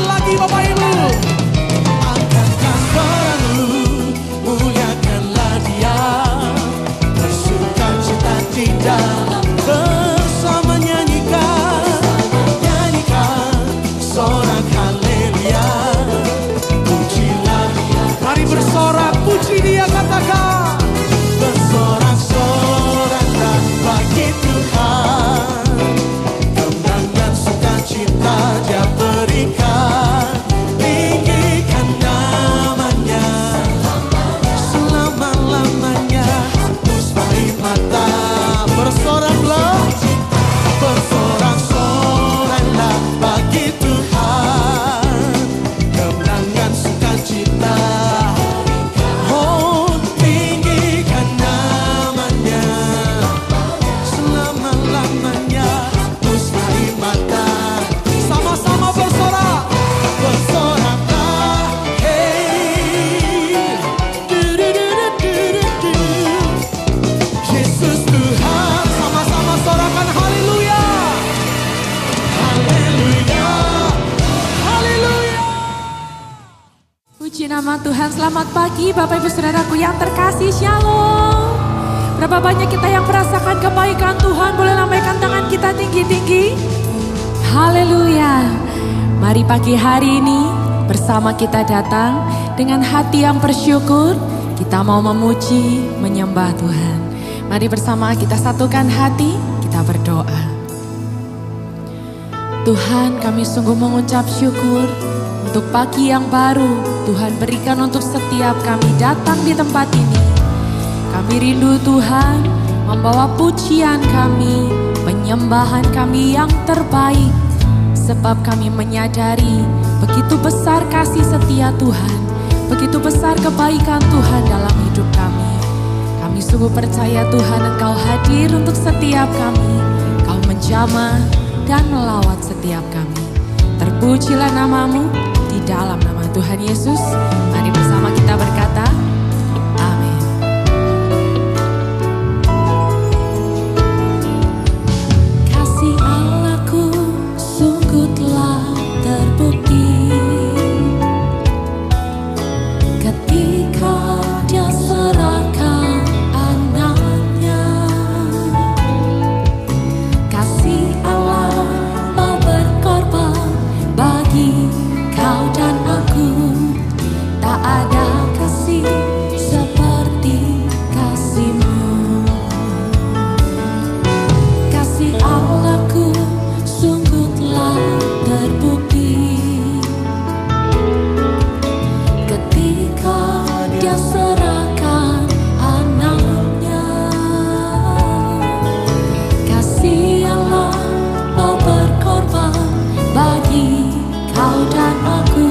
Muliakan lagi Bapak Ibu. Angkatkan suaramu, muliakanlah Dia, bersukacita di dalam bersama nyanyikan sorak haleluya, pujilah Dia. Mari bersorak, puji Dia, katakan. Bersorak-soraklah bagi Tuhan, kemenangan sukacita Dia berikan. Tinggikan namanya selama-lamanya, mustai mata. Bersoraklah, bersorak-soraklah bagi Tuhan, kemenangan sukacita. Oh, tinggikan namanya selama-lamanya, mustai mata. Sama-sama bersorak, bersoraklah, hey, du-du-du-du-du-du. Yesus Tuhan, sama-sama sorakan haleluya, haleluya, haleluya. Puji nama Tuhan. Selamat pagi Bapak Ibu Saudaraku yang terkasih. Shalom. Berapa banyak kita yang merasakan kebaikan Tuhan? Boleh lambaikan tangan kita tinggi-tinggi. Haleluya. Mari pagi hari ini bersama kita datang dengan hati yang bersyukur. Kita mau memuji, menyembah Tuhan. Mari bersama kita satukan hati, kita berdoa. Tuhan, kami sungguh mengucap syukur untuk pagi yang baru Tuhan berikan untuk setiap kami datang di tempat ini. Kami rindu Tuhan membawa pujian kami, penyembahan kami yang terbaik. Sebab kami menyadari begitu besar kasih setia Tuhan, begitu besar kebaikan Tuhan dalam hidup kami. Kami sungguh percaya Tuhan Engkau hadir untuk setiap kami. Kau menjamah dan melawat setiap kami. Terpujilah namamu di dalam nama Tuhan Yesus. Mari bersama kita berkata, amin. Kasih Allahku sungguh telah terbukti ketika Dia serahkan anaknya. Kasih Allah mau berkorban bagi kau dan aku. Tak ada kasih seperti kasih-Mu. Kasih Allahku sungguh telah terbukti ketika Dia serahkan anaknya. Kasih Allah mau berkorban bagi kau dan aku.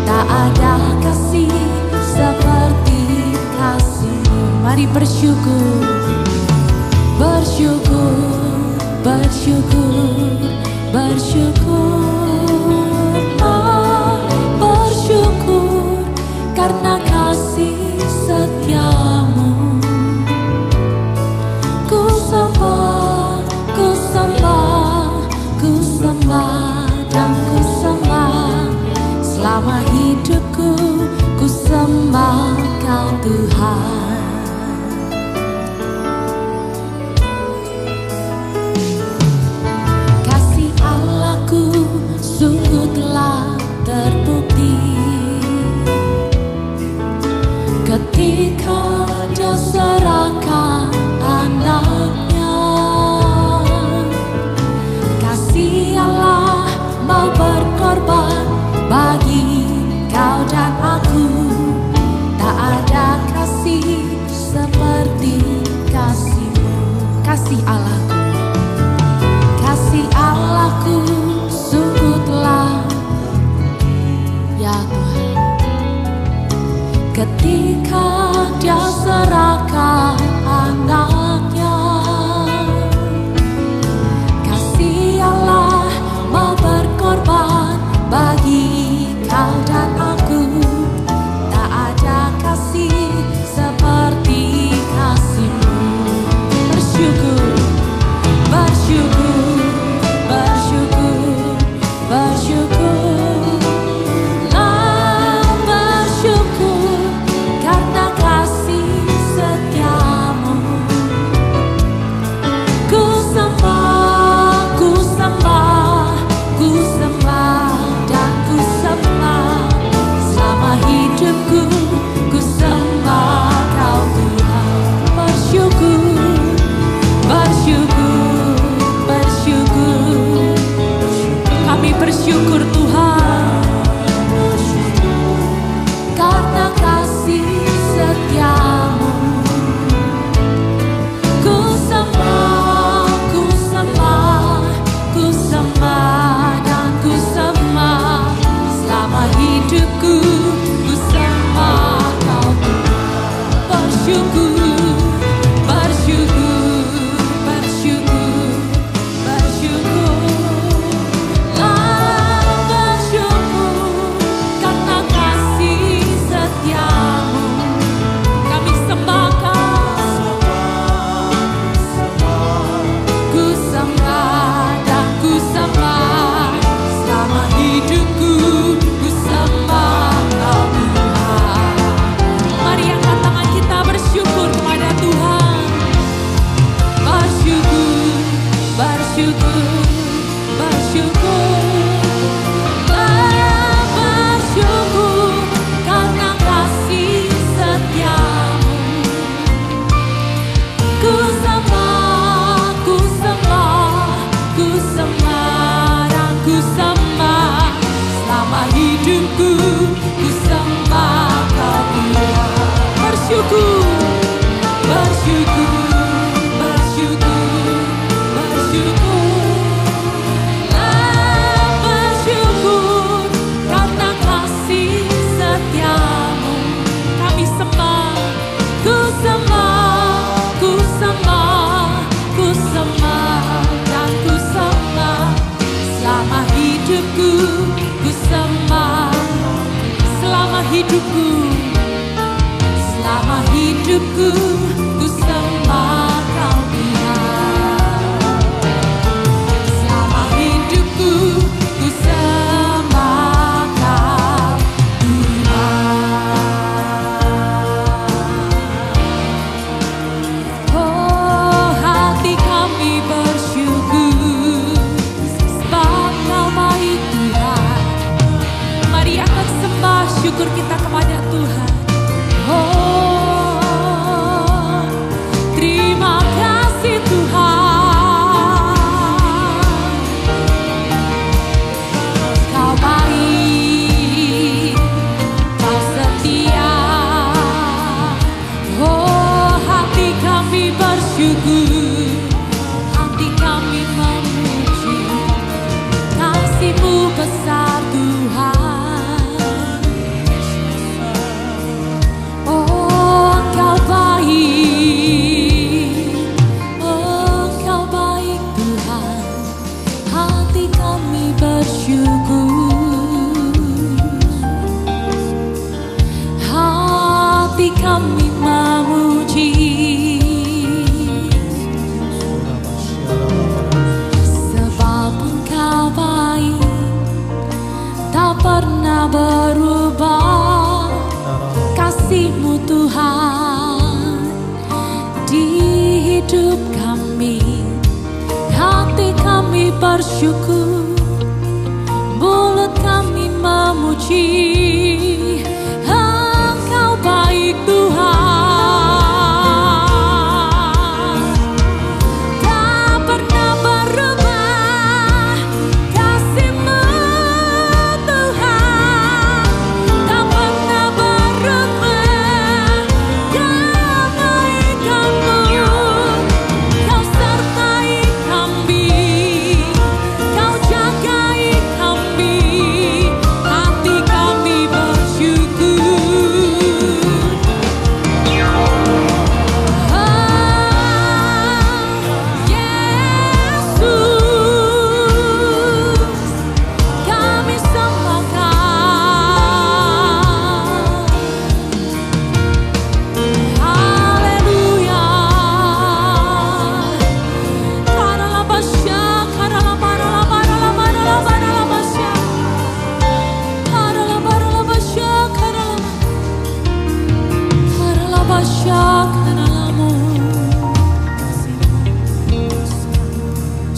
Tak ada kasih seperti kasih-Mu. Mari bersyukur, bersyukur, bersyukur, bersyukur, oh, bersyukur karena kasih setia-Mu. Ku sembah, ku sembah, ku sembah dan ku sembah. Selama hidupku ku sembah Kau Tuhan. Kasih Allahku sungguh telah terbukti bersyukur, bersyukur, bersyukur karena kasih setiamu. Ku sembah, ku sembah, ku sembah, dan ku sembah selama hidupku. Ku sembah Kau Tuhan. Bersyukur, bersyukur, bersyukur, bersyukur, bersyukur karena kasih setiamu. Kami sembah, ku sembah, ku sembah, ku sembah, dan ku sembah selama hidupku. Ku sembah selama hidupku, selama hidupku. Ku sembah Kau Tuhan. Selama hidupku ku sembah Kau Tuhan. Oh, hati kami bersyukur sebab Kau baik Tuhan. Mari angkat sembah syukur kita kepada Tuhan. Oh, terima kasih Tuhan. Kau baik, Kau setia. Oh, hati kami bersyukur, hati kami memuji kasih-Mu besar Tuhan. Hati kami memuji sebab Engkau baik, tak pernah berubah kasih-Mu Tuhan di hidup kami. Hati kami bersyukur, mulut kami memuji. Engkau baik Tuhan, tak pernah berubah kasih-Mu Tuhan, tak pernah berubah kebaikan-Mu. Kau sertai kami, Kau jagai kami. Hati kami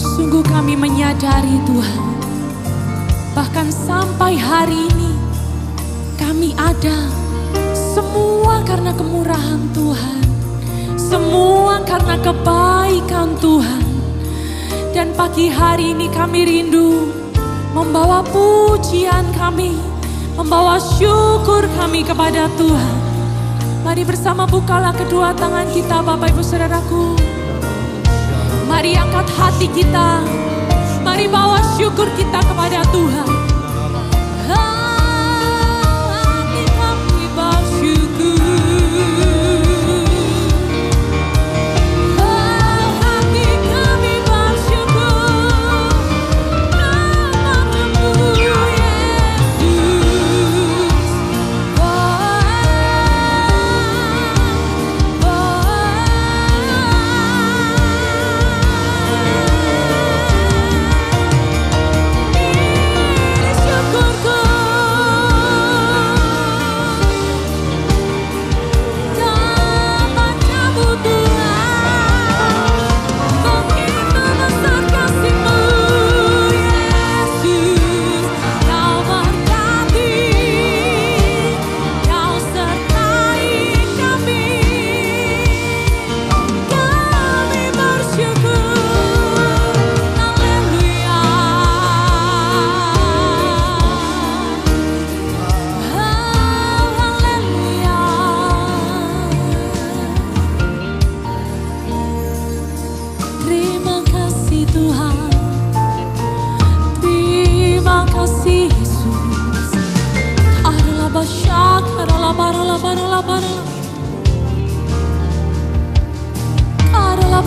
Sungguh kami menyadari Tuhan, bahkan sampai hari ini kami ada semua karena kemurahan Tuhan, semua karena kebaikan Tuhan. Dan pagi hari ini kami rindu membawa pujian kami, membawa syukur kami kepada Tuhan. Mari bersama bukalah kedua tangan kita Bapak Ibu Saudaraku. Mari angkat hati kita, mari bawa syukur kita kepada Tuhan. Hati kami bersyukur.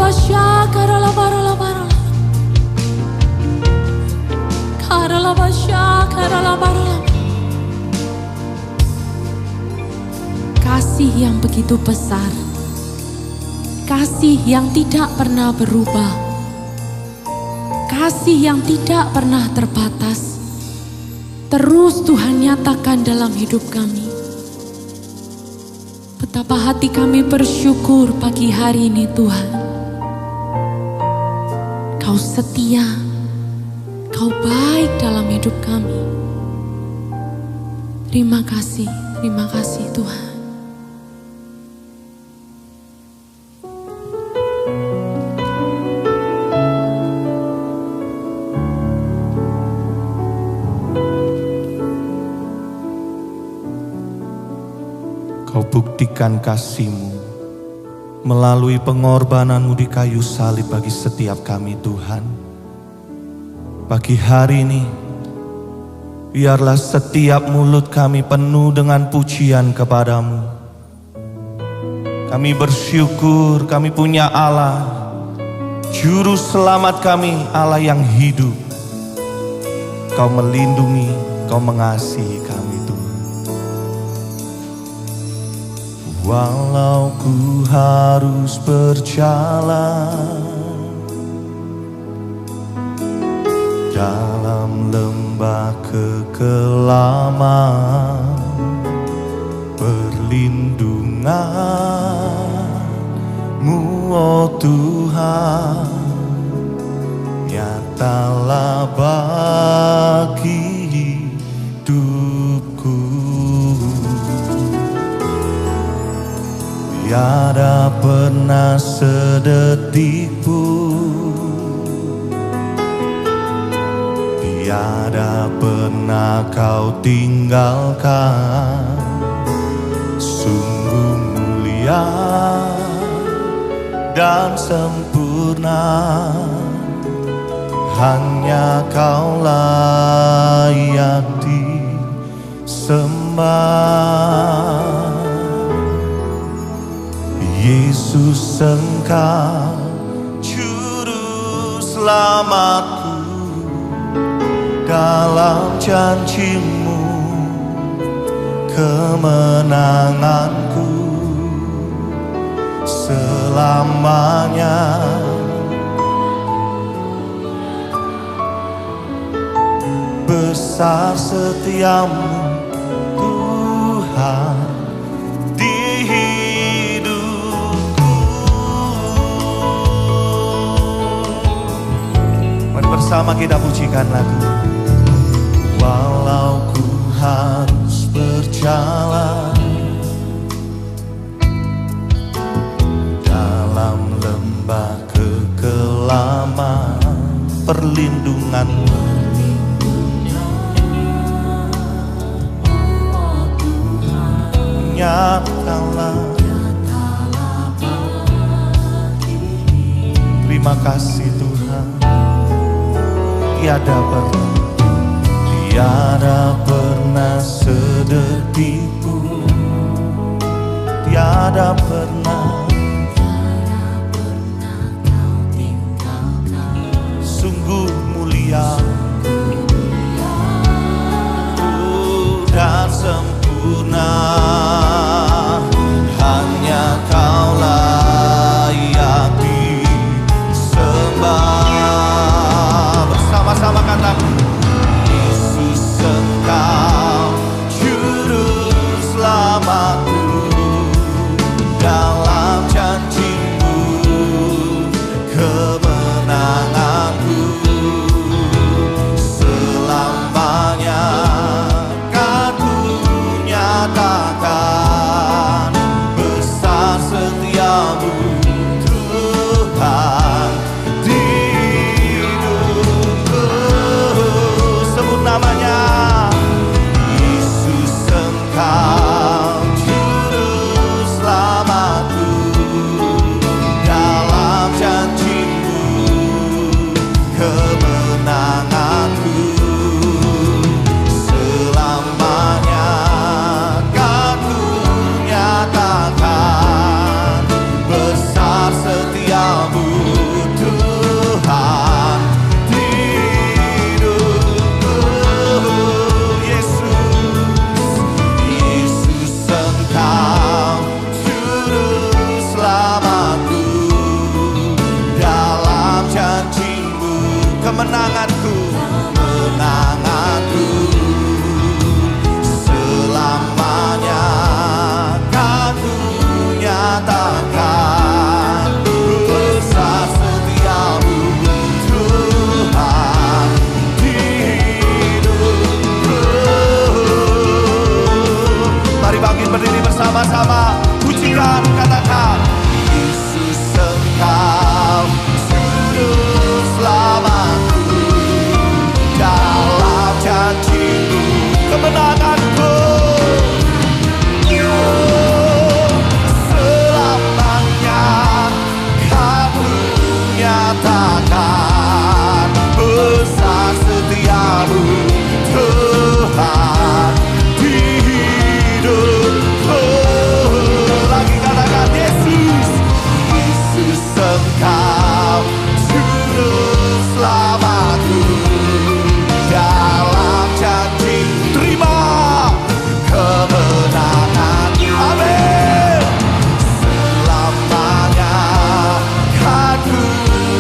Karalabasha, karalabaralabara. Karalabasha, karalabaralabara. Kasih yang begitu besar, kasih yang tidak pernah berubah, kasih yang tidak pernah terbatas, terus Tuhan nyatakan dalam hidup kami. Betapa hati kami bersyukur pagi hari ini Tuhan. Kau setia, Kau baik dalam hidup kami. Terima kasih Tuhan. Kau buktikan kasih-Mu melalui pengorbanan-Mu di kayu salib bagi setiap kami Tuhan. Pagi hari ini, biarlah setiap mulut kami penuh dengan pujian kepadamu. Kami bersyukur kami punya Allah, Juru Selamat kami, Allah yang hidup. Kau melindungi, Kau mengasihi kami Tuhan. Walau ku harus berjalan dalam lembah kekelaman, perlindungan-Mu, oh Tuhan, nyatalah bagi hidupku. Tiada pernah sedetik pun, tiada pernah Kau tinggalkan. Sungguh mulia dan sempurna, hanya Kau layak disembah. Yesus, Engkau Juru Selamatku, dalam janji-Mu kemenanganku selamanya. Besar setiamu Tuhan di hidupku. Mari bersama kita pujikan lagu. Walau ku harus berjalan dalam lembah kekelaman, perlindungan-Mu, nyatalah. Terima kasih Tuhan. Tiada pernah sedetik pun, tiada pernah Kau tinggalkan. Sungguh mulia dan sempurna, hanya Kau layak disembah. Bersama-sama katakan, Yesus, Engkau Juru Selamatku, dalam kemenanganku, kemenanganku. Selamanya kan ku nyatakan besar setiamu Tuhan di hidupku. Mari bangkit berdiri bersama-sama, pujikan, katakan Yesus Engkau juru selamatku, dalam janji-Mu kemenanganku. Selamanya kan ku nyatakan besar setiamu Tuhan di hidupku. Lagi katakan Yesus, Yesus Engkau juru selamatku, dalam janji terima kemenangan. Amin. Selamanya kan ku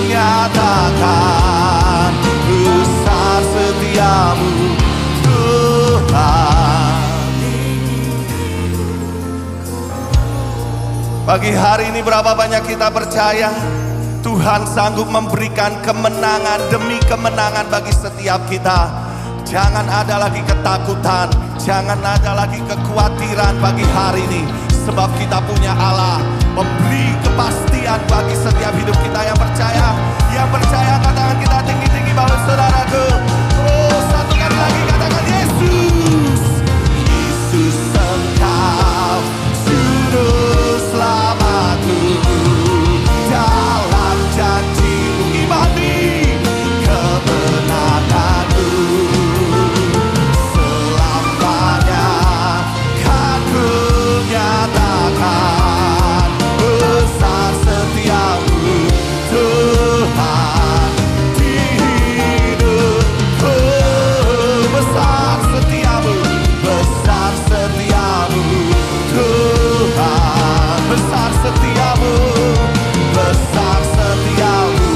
nyatakan besar setiamu Tuhan. Pagi hari ini berapa banyak kita percaya Tuhan sanggup memberikan kemenangan demi kemenangan bagi setiap kita. Jangan ada lagi ketakutan, jangan ada lagi kekhawatiran pagi hari ini. Sebab kita punya Allah memberi kepastian bagi setiap hidup kita yang percaya. Yang percaya katakan kita tinggi-tinggi bahu saudaraku. Oh, satu kali lagi katakan Yesus. Yesus Engkau juru selamatku, dalam janji-Mu imani kemenanganku. Selamanya kan ku nyatakan besar setiamu Tuhan di hidupku. Besar setiamu, besar setiamu Tuhan. Besar setiamu, besar setiamu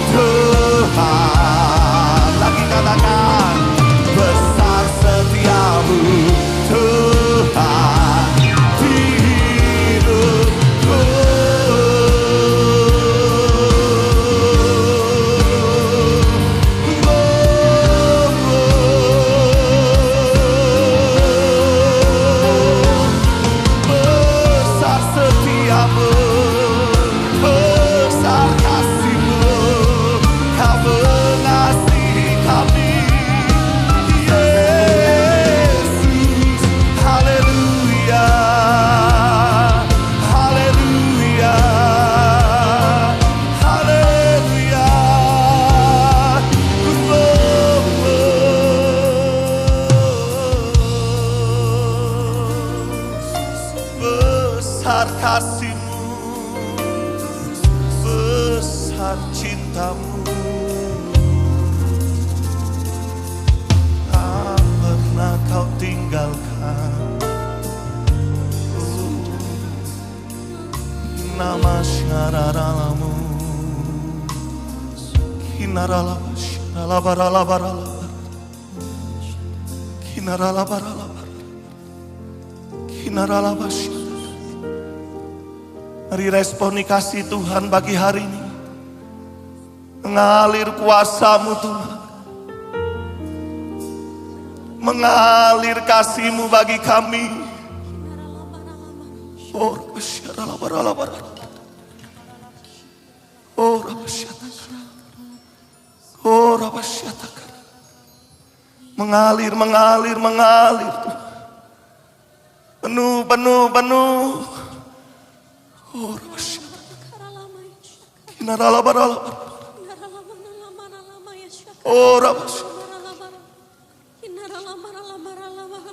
Tuhan. Lagi katakan besar setiamu Tuhan di hidupku. Besar setiamu, besar kasih-Mu, Kau mengasihi kami. Yesus, haleluya, haleluya, haleluya. Besar kasih-Mu, besar cinta-Mu, tak pernah Kau tinggalkan. Nama syararalamu, kinaralaba syaralabaralabaralabar, kinaralabaralabar, kinaralaba syaralabar. Mari responi kasih Tuhan bagi hari ini. Mengalir kuasa-Mu Tuhan, mengalir kasih-Mu bagi kami. Oh, mengalir, mengalir, mengalir. Penuh, penuh, penuh. Oh,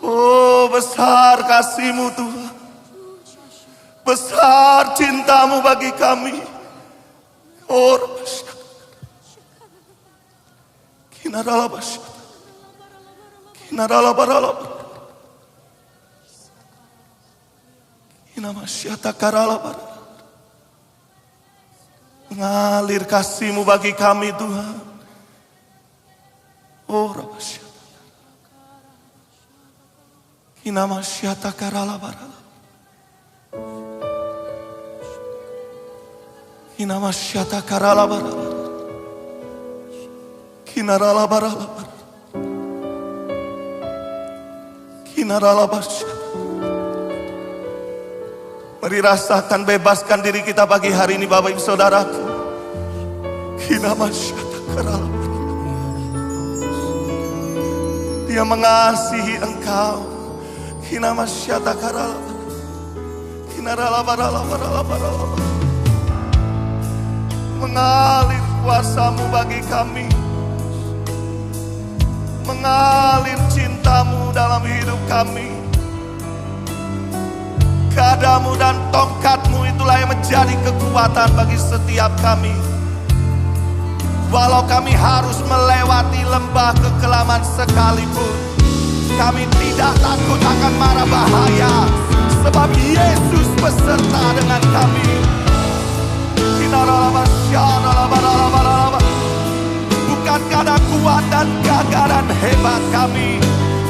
oh, besar kasih-Mu Tuhan, besar cinta-Mu bagi kami. Oh, mengalir kasih-Mu bagi kami Tuhan. Inamasyata karala barala. Inamasyata karala barala. Kinarala barala barala. Kinarala basyata. Mari rasakan, bebaskan diri kita pagi hari ini Bapak Ibu Saudaraku. Kinamasyata karala barala. Dia mengasihi engkau. Kinamasyata karala. Kinarala barala barala barala. Mengalir kuasa-Mu bagi kami. Mengalir cinta-Mu dalam hidup kami. Gadamu dan tongkat-Mu itulah yang menjadi kekuatan bagi setiap kami. Walau kami harus melewati lembah kekelaman sekalipun, kami tidak takut akan mara bahaya, sebab Yesus beserta dengan kami. Bukan karena kuat dan gagaran hebat kami,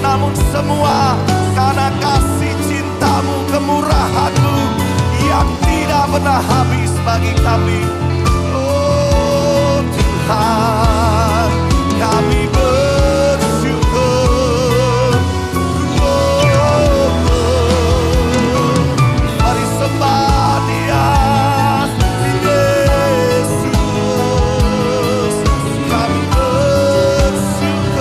namun semua karena kasih cinta-Mu, kemurahan-Mu yang tidak pernah habis bagi kami. Oh Tuhan, kami bersyukur. Mari sembah Dia, Yesus. Kami bersyukur.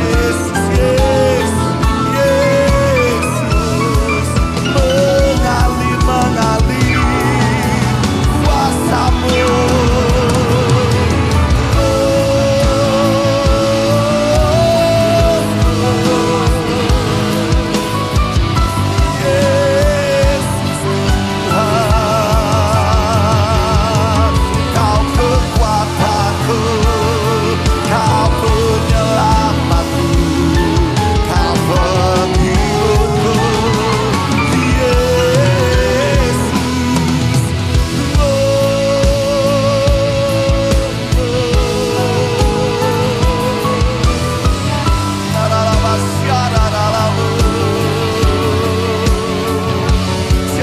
Yesus, Yesus, Yesus. Mengalir, mengalir kuasa-Mu. Yesus Tuhan, Kau kekuatanku, Kau penyelamatku, Kau penghiburku. Yesus,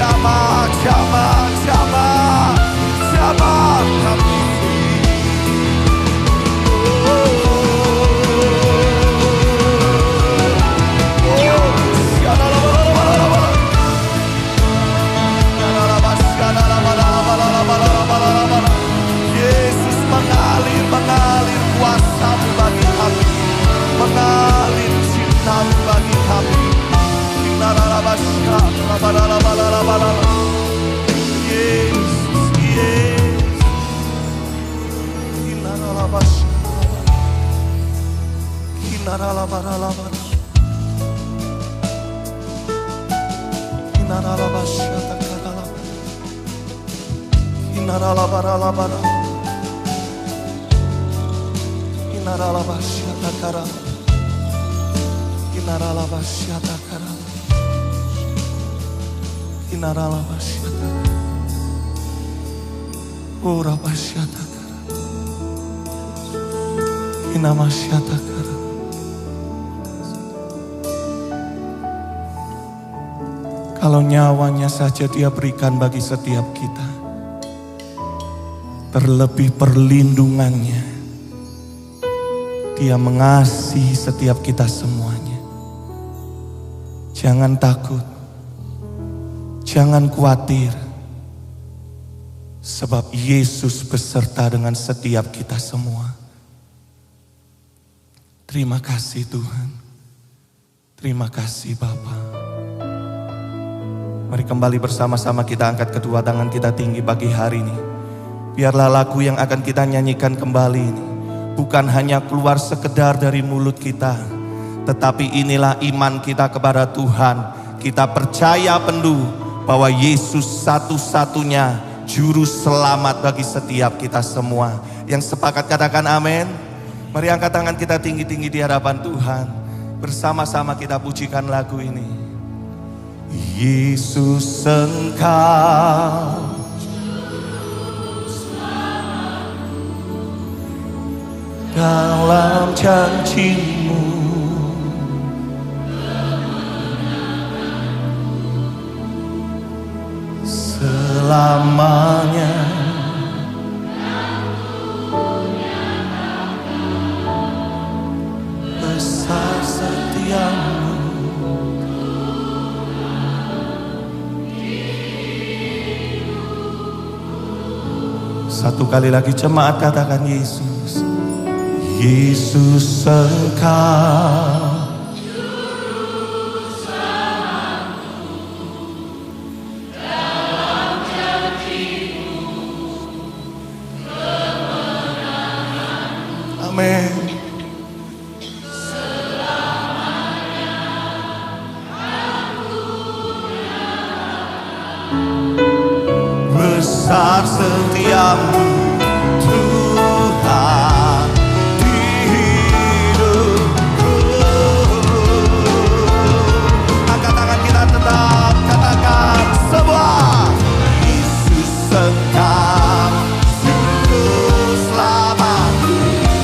Jamah, jamah, jamah, jamah kami. Yesus, mengalir, mengalir kuasa-Mu bagi kami, mengalir cinta-Mu bagi kami. Yesus, Yesus. Kalau nyawanya saja Dia berikan bagi setiap kita, terlebih perlindungannya, Dia mengasihi setiap kita semuanya. Jangan takut, jangan khawatir, sebab Yesus beserta dengan setiap kita semua. Terima kasih Tuhan, terima kasih Bapa. Mari kembali bersama-sama kita angkat kedua tangan kita tinggi pagi hari ini. Biarlah lagu yang akan kita nyanyikan kembali ini bukan hanya keluar sekedar dari mulut kita, tetapi inilah iman kita kepada Tuhan. Kita percaya penuh bahwa Yesus satu-satunya juru selamat bagi setiap kita semua. Yang sepakat katakan amin. Mari angkat tangan kita tinggi-tinggi di hadapan Tuhan. Bersama-sama kita pujikan lagu ini. Yesus Engkau dalam janji-Mu. Selamanya besar setia-Mu. Satu kali lagi jemaat katakan Yesus. Yesus Engkau amin. Besar setiamu Tuhan di hidupku. Angkat tangan kita tetap katakan semua. Yesus Engkau sungguh selamat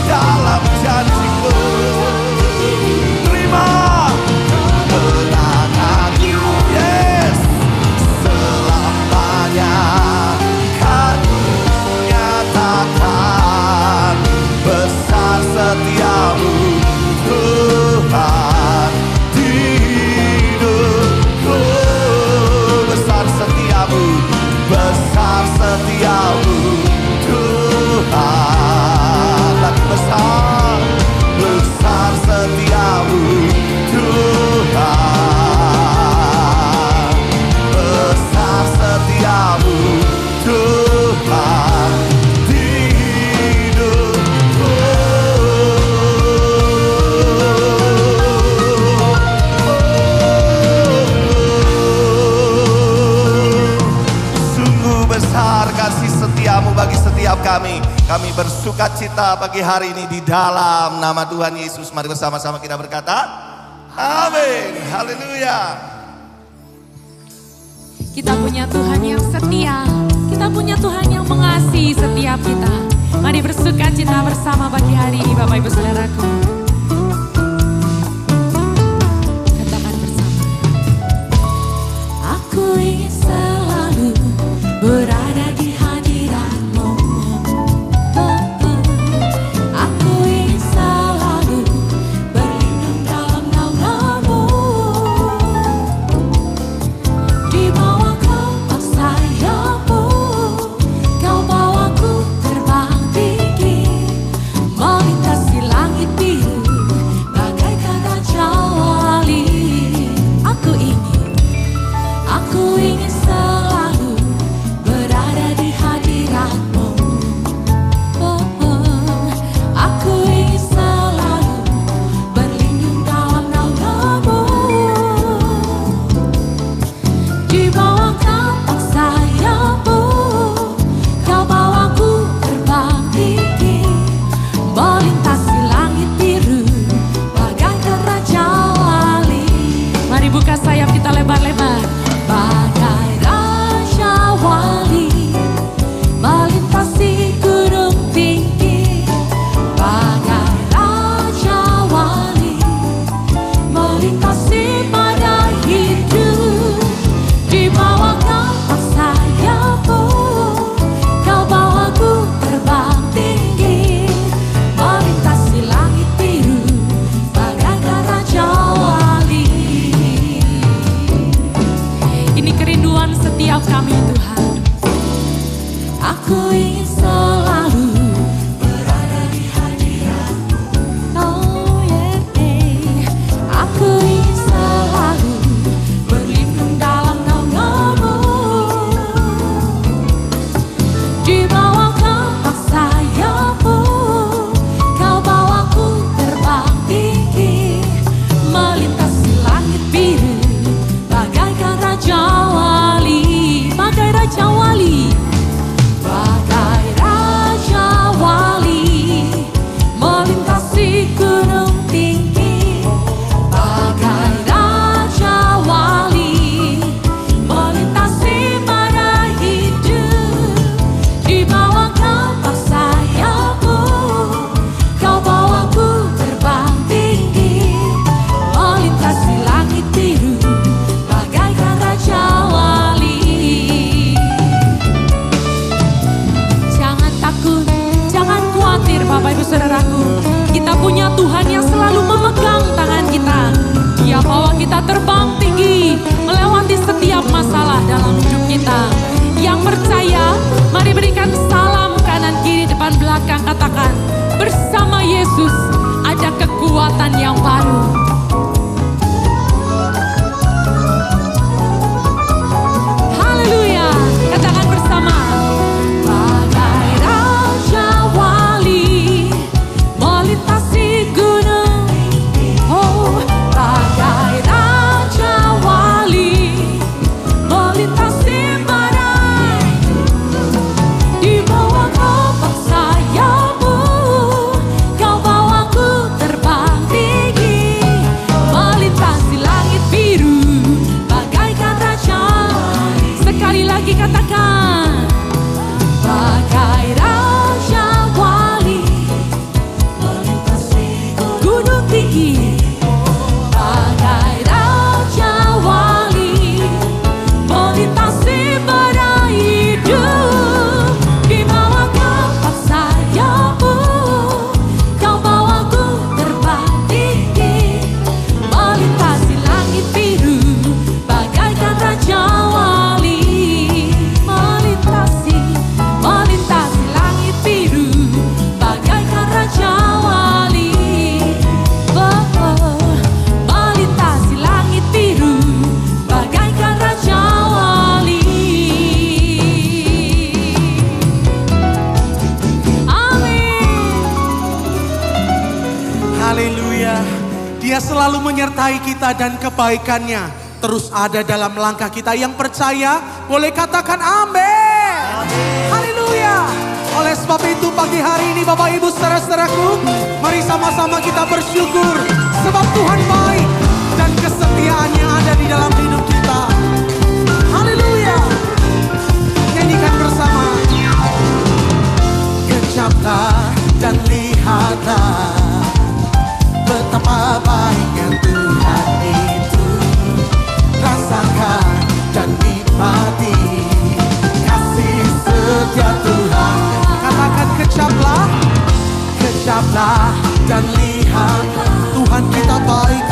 dalam janji-Mu. Terima kemenangan-Mu, yes. Selamanya kan nyatakan besar setiamu Tuhan di hidupku. Besar setiamu, besar setiamu Tuhan. Lagi besar, besar setiamu Tuhan. Besar setiamu Tuhan di hidupku. Sungguh besar kasih setiamu bagi setiap kami. Kami bersuka cita pagi hari ini di dalam nama Tuhan Yesus. Mari bersama-sama kita berkata, amin. Haleluya. Kita punya Tuhan yang setia. Kita punya Tuhan yang mengasihi setiap kita. Mari bersuka cita bersama pagi hari ini Bapak Ibu Saudaraku. Katakan bersama. Aku ingin selalu berada di hadirat-Mu. Aku ingin selalu berlindung dalam naungan-Mu. Di bawah kepak sayap-Mu, Kau bawaku terbang tinggi, melintasi langit biru bagaikan raja wali. Aku ingin selalu berada di hadirat-Mu. Aku ingin selalu berlindung dalam naungan-Mu. Di bawah kepak sayap-Mu, Kau bawaku terbang tinggi, melintasi langit biru bagaikan raja wali. Mari buka sayap kita lebar-lebar. Bagai raja wali, melintasi gunung tinggi. Bagai raja wali, melintasi badai hidup. Di bawah kepak sayap-Mu, Kau bawaku terbang tinggi, melintasi langit biru bagaikan raja wali. Ini kerinduan setiap kami Tuhan. Aku ingin selalu berada di hadirat-Mu. Oh yeah, yeah. Aku ingin selalu berlindung dalam naungan-Mu. Di bawah kepak sayap-Mu, Kau bawaku terbang tinggi, melintasi langit biru bagaikan raja wali. Bagai raja wali, bagai saudaraku. Kita punya Tuhan yang selalu memegang tangan kita. Dia bawa kita terbang tinggi, melewati setiap masalah dalam hidup kita. Yang percaya, mari berikan salam kanan kiri depan belakang. Katakan, bersama Yesus ada kekuatan yang baru. Haleluya, katakan bersama. Bagai Raja Wali melintasi gunung, oh bagai Raja Wali melintasi badai, di bawah kepak sayapmu kau bawaku terbang tinggi, melintasi langit biru bagaikan raja. Sekali lagi katakan, bagai Raja Wali melintasi gunung tinggi, bagai Raja Wali melintasi badai hidup, di bawah kepak sayapmu kau bawaku terbang tinggi, melintasi langit biru bagaikan Raja Wali, melintasi langit biru bagaikan Raja Wali, melintasi langit biru bagaikan Raja Wali. Amin. Haleluya. Dia selalu menyertai kita dan kebaikannya terus ada dalam langkah kita. Yang percaya boleh katakan amin. Haleluya. Oleh sebab itu pagi hari ini Bapak Ibu saudara-saudaraku, mari sama-sama kita bersyukur sebab Tuhan baik dan kesetiaannya ada di dalam hidup kita. Haleluya. Nyanyikan bersama. Kejaplah dan lihatlah betapa baiknya Tuhan itu. Rasakan dan nikmati kasih setia Tuhan. Katakan kejaplah, kejaplah dan lihat Tuhan kita baik.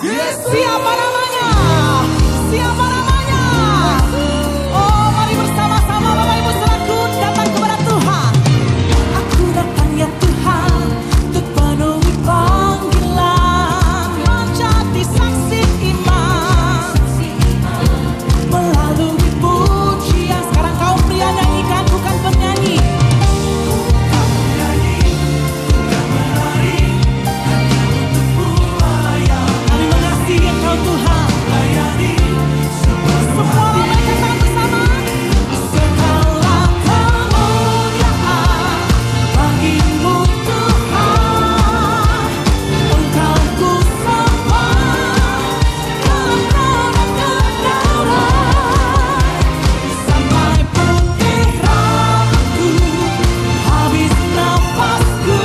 Siapa namanya? Siapa namanya? Oh, mari bersama-sama Bapak Ibu Saudaraku datang kepada Tuhan. Aku datang ya Tuhan untuk penuhi panggilan, menjadi saksi iman melalui pujian. Sekarang kaum pria nyanyikan, bukan penyanyi. Kami mengasihi Engkau Tuhan. Semua orang katakan bersama. Segala kemuliaan bagimu Tuhan. Engkau ku sembah dalam roda kebenaran. Sampai putih rambutku, habis nafasku,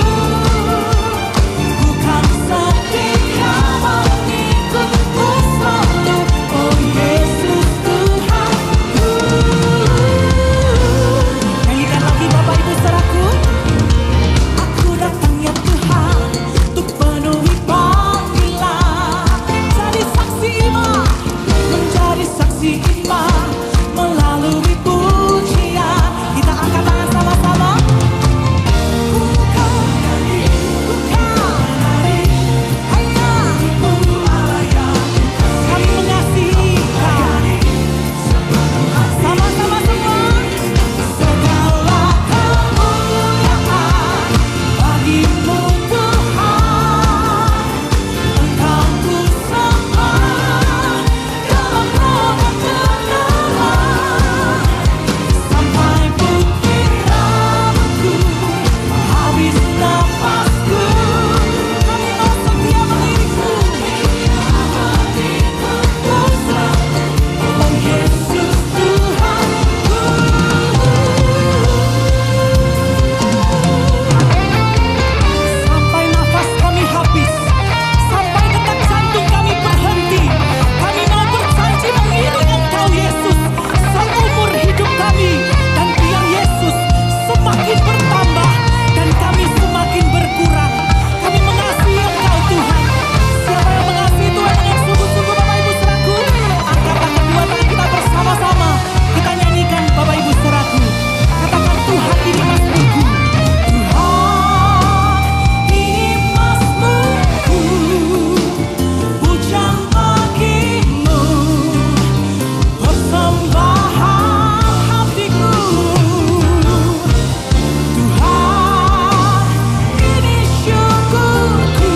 bukan setia mengikutmu selalu, oh Yesus Tuhanku. Nyanyikan lagi Bapak Ibu Saudaraku. Aku datang ya Tuhan untuk penuhi panggilan, jadi saksi iman, menjadi saksi iman melalui pujian. Kita angkat tangan sama-sama. Bukan nyanyi, bukan menari, hanya kami mengasihi Kau. Sama-sama semua. Segala kemuliaan bagimu Tuhan. Engkau ku sembah dalam roda kebenaran. Sampai putih rambutku, habis nafasku, kami mau setia mengikutmu selalu, oh Yesus Tuhanku. Sampai nafas kami habis, sampai detak jantung kami berhenti, kami mau berjanji mengiring Engkau Yesus seumur hidup kami. Dan biar Yesus semakin bertambah dan kami semakin berkurang. Kami mengasihi Engkau Tuhan. Siapa yang mengasihi Tuhan dengan sungguh-sungguh Bapak Ibu Saudaraku? Angkatlah kedua tangan kita bersama-sama. Kita nyanyikan Bapak Ibu Saudaraku. Katakan Tuhan ini Mazmurku. Tuhan ini Mazmurku, pujaan bagimu, persembahan hatiku. Tuhan ini syukurku,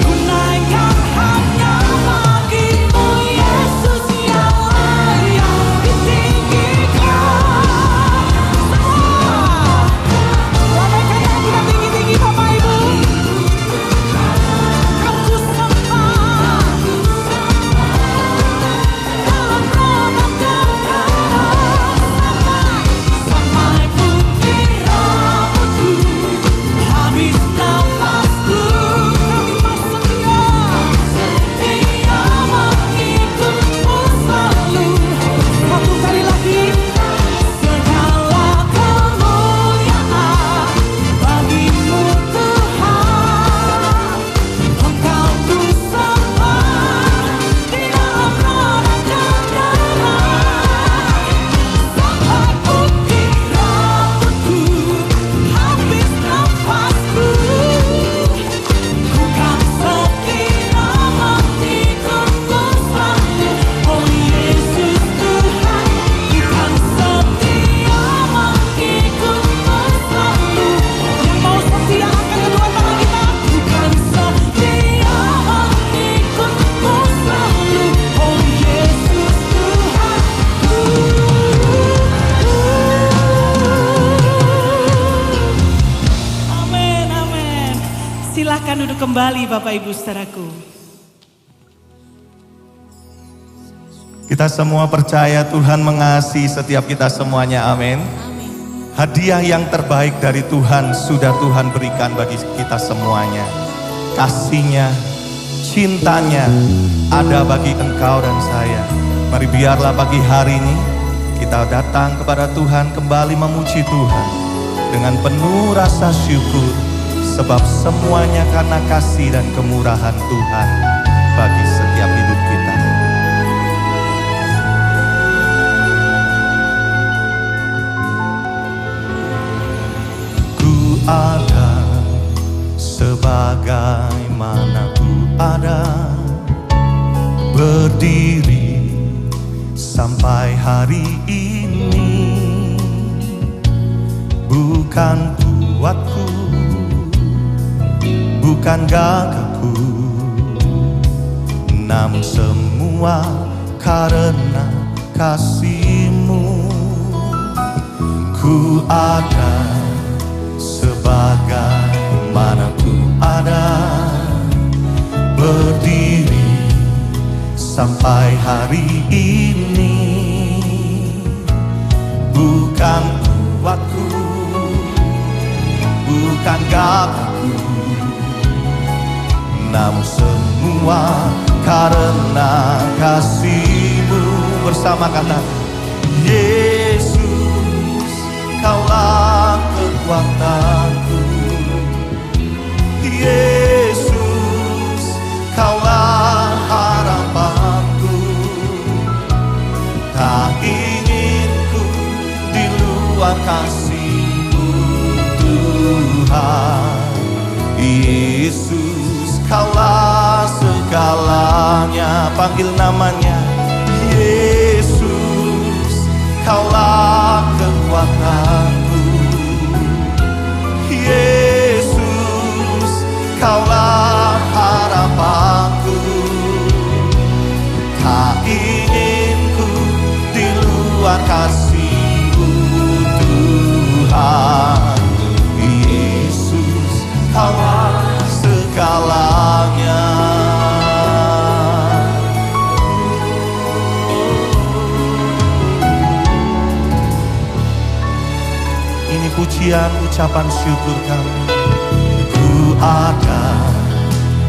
ku naikkan hanya bagimu Yesus yang layak ditinggikan. Semua lambaikan tangan kita tinggi-tinggi Bapak Ibu. Aku sembah dalam roda kebenaran. Sampai putih rambutku, habis nafasku, kami mau setia mengikutmu selalu. Satu kali lagi. Segala kemuliaan bagimu Tuhan. Engkau ku sembah di dalam roda kebenaran. Sampai putih rambutku, habis nafasku, ku kan setia mengikutmu selalu, oh Yesus Tuhan. Ku kan setia mengikutmu selalu. Yang mau setia angkat kedua tangan kita. Ku kan setia mengikutmu selalu, oh Yesus Tuhanku. Amin, amin. Silahkan duduk kembali Bapak Ibu Saudaraku. Kita semua percaya Tuhan mengasihi setiap kita semuanya, amin. Hadiah yang terbaik dari Tuhan sudah Tuhan berikan bagi kita semuanya. Kasih-Nya, cintanya ada bagi engkau dan saya. Mari biarlah pagi hari ini kita datang kepada Tuhan, kembali memuji Tuhan dengan penuh rasa syukur, Sebab semuanya karena kasih dan kemurahan Tuhan bagi setiap hidup kita. Ku ada sebagaimana ku ada, berdiri sampai hari ini. Bukan kuatku, bukan gagahku, namun semua karena kasih-Mu. Ku ada sebagaimana ku ada, berdiri sampai hari ini. Bukan kuatku, bukan gagahku, namun semua karena kasih-Mu. Bersama kata Yesus, Kaulah kekuatanku. Yesus, Kaulah harapanku. Tak ingin ku di luar kasih-Mu, Tuhan. Yesus, Kaulah segalanya. Panggil namanya Yesus, Kaulah kekuatanku. Yesus, Kaulah harapanku. Tak ingin ku di luar kasih-Mu, Tuhan. Yesus, Kaulah segalanya. Ini pujian ucapan syukur kami. Ku ada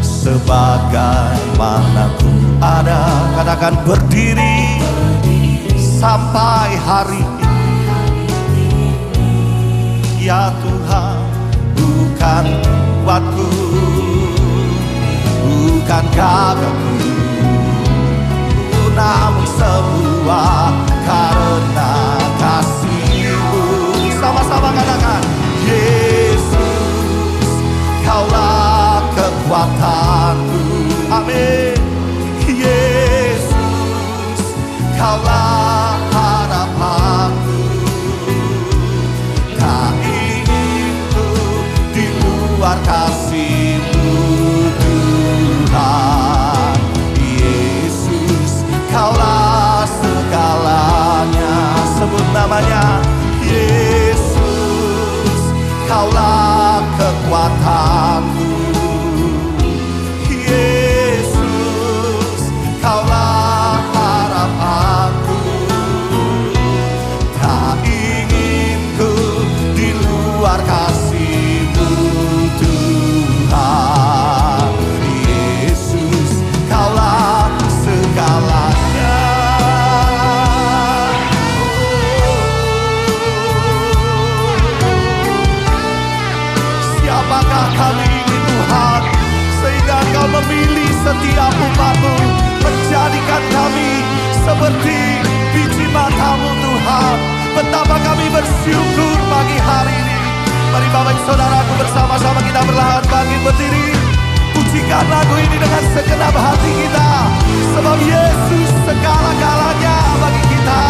sebagaimana ku ada. Katakan berdiri sampai hari ini. Ya Tuhan, bukan kuatku, bukan gagahku, namun semua karena kasih-Mu. Sama-sama katakan Yesus, Kaulah kekuatanku. Amin. Yesus, Kaulah harapanku. Tak ingin ku di luar kasih-Mu, Tuhan. Yesus, Kaulah segalanya. Sebut namanya Yesus, Kaulah kekuatanku. Yesus, Kaulah harapanku. Tak ingin ku di luar kasih-Mu, Tuhan. Yesus, Kaulah segalanya. Siapakah kami ini Tuhan, sehingga Engkau memilih setiap umat-Mu, menjadikan kami seperti biji mata-Mu Tuhan. Betapa kami bersyukur pagi hari ini. Mari Bapak Ibu Saudaraku, bersama-sama kita perlahan bangkit berdiri. Pujikan lagu ini dengan segenap hati kita, sebab Yesus segala-galanya bagi kita.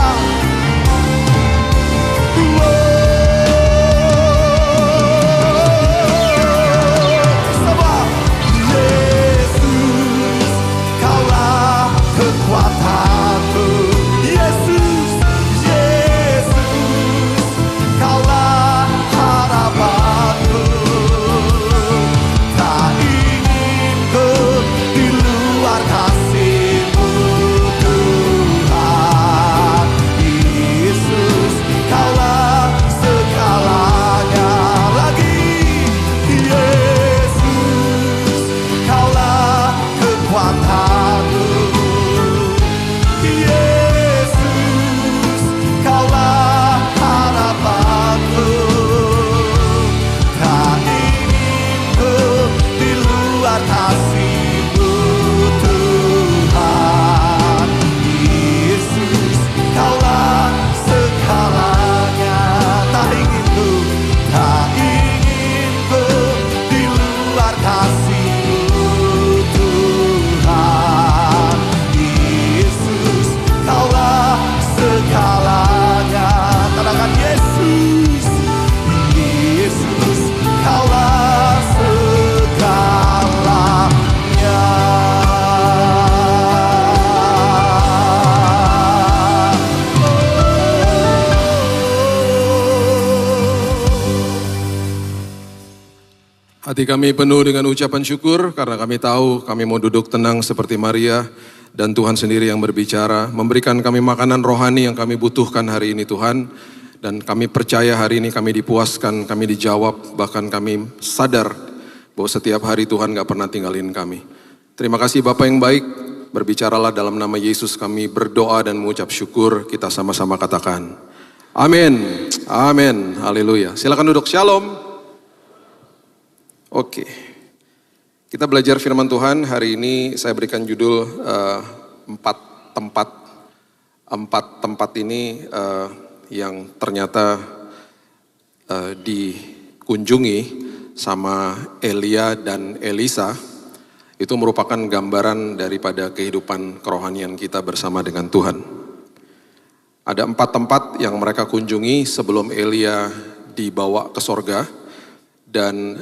Sebab Yesus, Kaulah kekuatanku. Yesus, Yesus, Kaulah harapanku. Tak ingin ku di luar kasih-Mu, Tuhan. Yesus, Kaulah segalanya. Lagi Yesus, Kaulah kekuatanku. Yesus, Kaulah harapanku. Tak ingin Hati kami penuh dengan ucapan syukur karena kami tahu kami mau duduk tenang seperti Maria dan Tuhan sendiri yang berbicara, memberikan kami makanan rohani yang kami butuhkan hari ini Tuhan. Dan kami percaya hari ini kami dipuaskan, kami dijawab, bahkan kami sadar bahwa setiap hari Tuhan gak pernah tinggalin kami. Terima kasih Bapak yang baik, berbicaralah dalam nama Yesus kami berdoa dan mengucap syukur, kita sama-sama katakan. Amin, amin, haleluya. Silakan duduk, shalom. Oke, kita belajar firman Tuhan. Hari ini saya berikan judul empat tempat ini yang ternyata dikunjungi sama Elia dan Elisa. Itu merupakan gambaran daripada kehidupan kerohanian kita bersama dengan Tuhan. Ada 4 tempat yang mereka kunjungi sebelum Elia dibawa ke sorga. Dan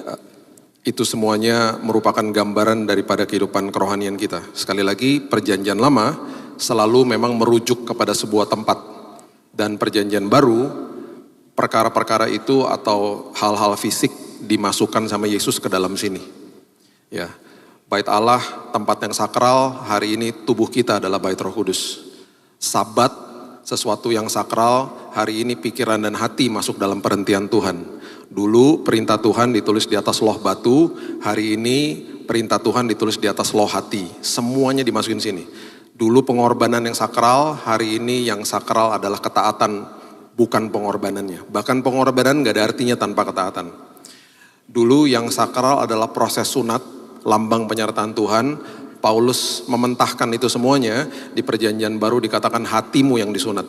itu semuanya merupakan gambaran daripada kehidupan kerohanian kita. Sekali lagi, perjanjian lama selalu memang merujuk kepada sebuah tempat. Dan perjanjian baru, perkara-perkara itu atau hal-hal fisik dimasukkan sama Yesus ke dalam sini. Ya, Bait Allah, tempat yang sakral, hari ini tubuh kita adalah Bait Roh Kudus. Sabat, sesuatu yang sakral, hari ini pikiran dan hati masuk dalam perhentian Tuhan. Dulu perintah Tuhan ditulis di atas loh batu, hari ini perintah Tuhan ditulis di atas loh hati. Semuanya dimasukin sini. Dulu pengorbanan yang sakral, hari ini yang sakral adalah ketaatan, bukan pengorbanannya. Bahkan pengorbanan gak ada artinya tanpa ketaatan. Dulu yang sakral adalah proses sunat, lambang penyertaan Tuhan. Paulus mementahkan itu semuanya, di perjanjian baru dikatakan hatimu yang disunat.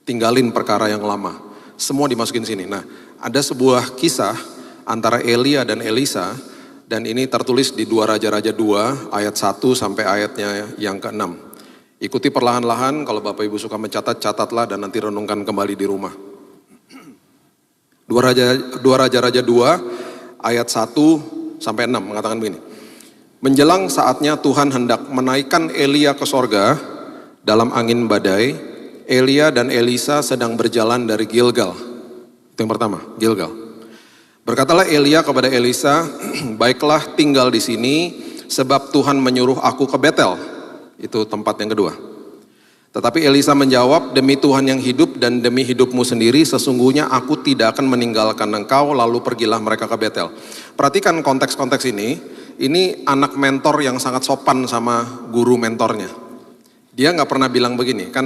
Tinggalin perkara yang lama. Semua dimasukin sini. Nah, ada sebuah kisah antara Elia dan Elisa, dan ini tertulis di 2 Raja-Raja 2 ayat 1 sampai ayatnya yang ke-6. Ikuti perlahan-lahan, kalau Bapak Ibu suka mencatat, catatlah dan nanti renungkan kembali di rumah. 2 Raja-Raja 2 ayat 1 sampai 6 mengatakan begini. Menjelang saatnya Tuhan hendak menaikkan Elia ke sorga dalam angin badai, Elia dan Elisa sedang berjalan dari Gilgal. Itu yang pertama, Gilgal. Berkatalah Elia kepada Elisa, baiklah tinggal di sini sebab Tuhan menyuruh aku ke Betel. Itu tempat yang kedua. Tetapi Elisa menjawab, demi Tuhan yang hidup dan demi hidupmu sendiri, sesungguhnya aku tidak akan meninggalkan engkau, lalu pergilah mereka ke Betel. Perhatikan konteks-konteks ini anak mentor yang sangat sopan sama guru mentornya. Dia gak pernah bilang begini, kan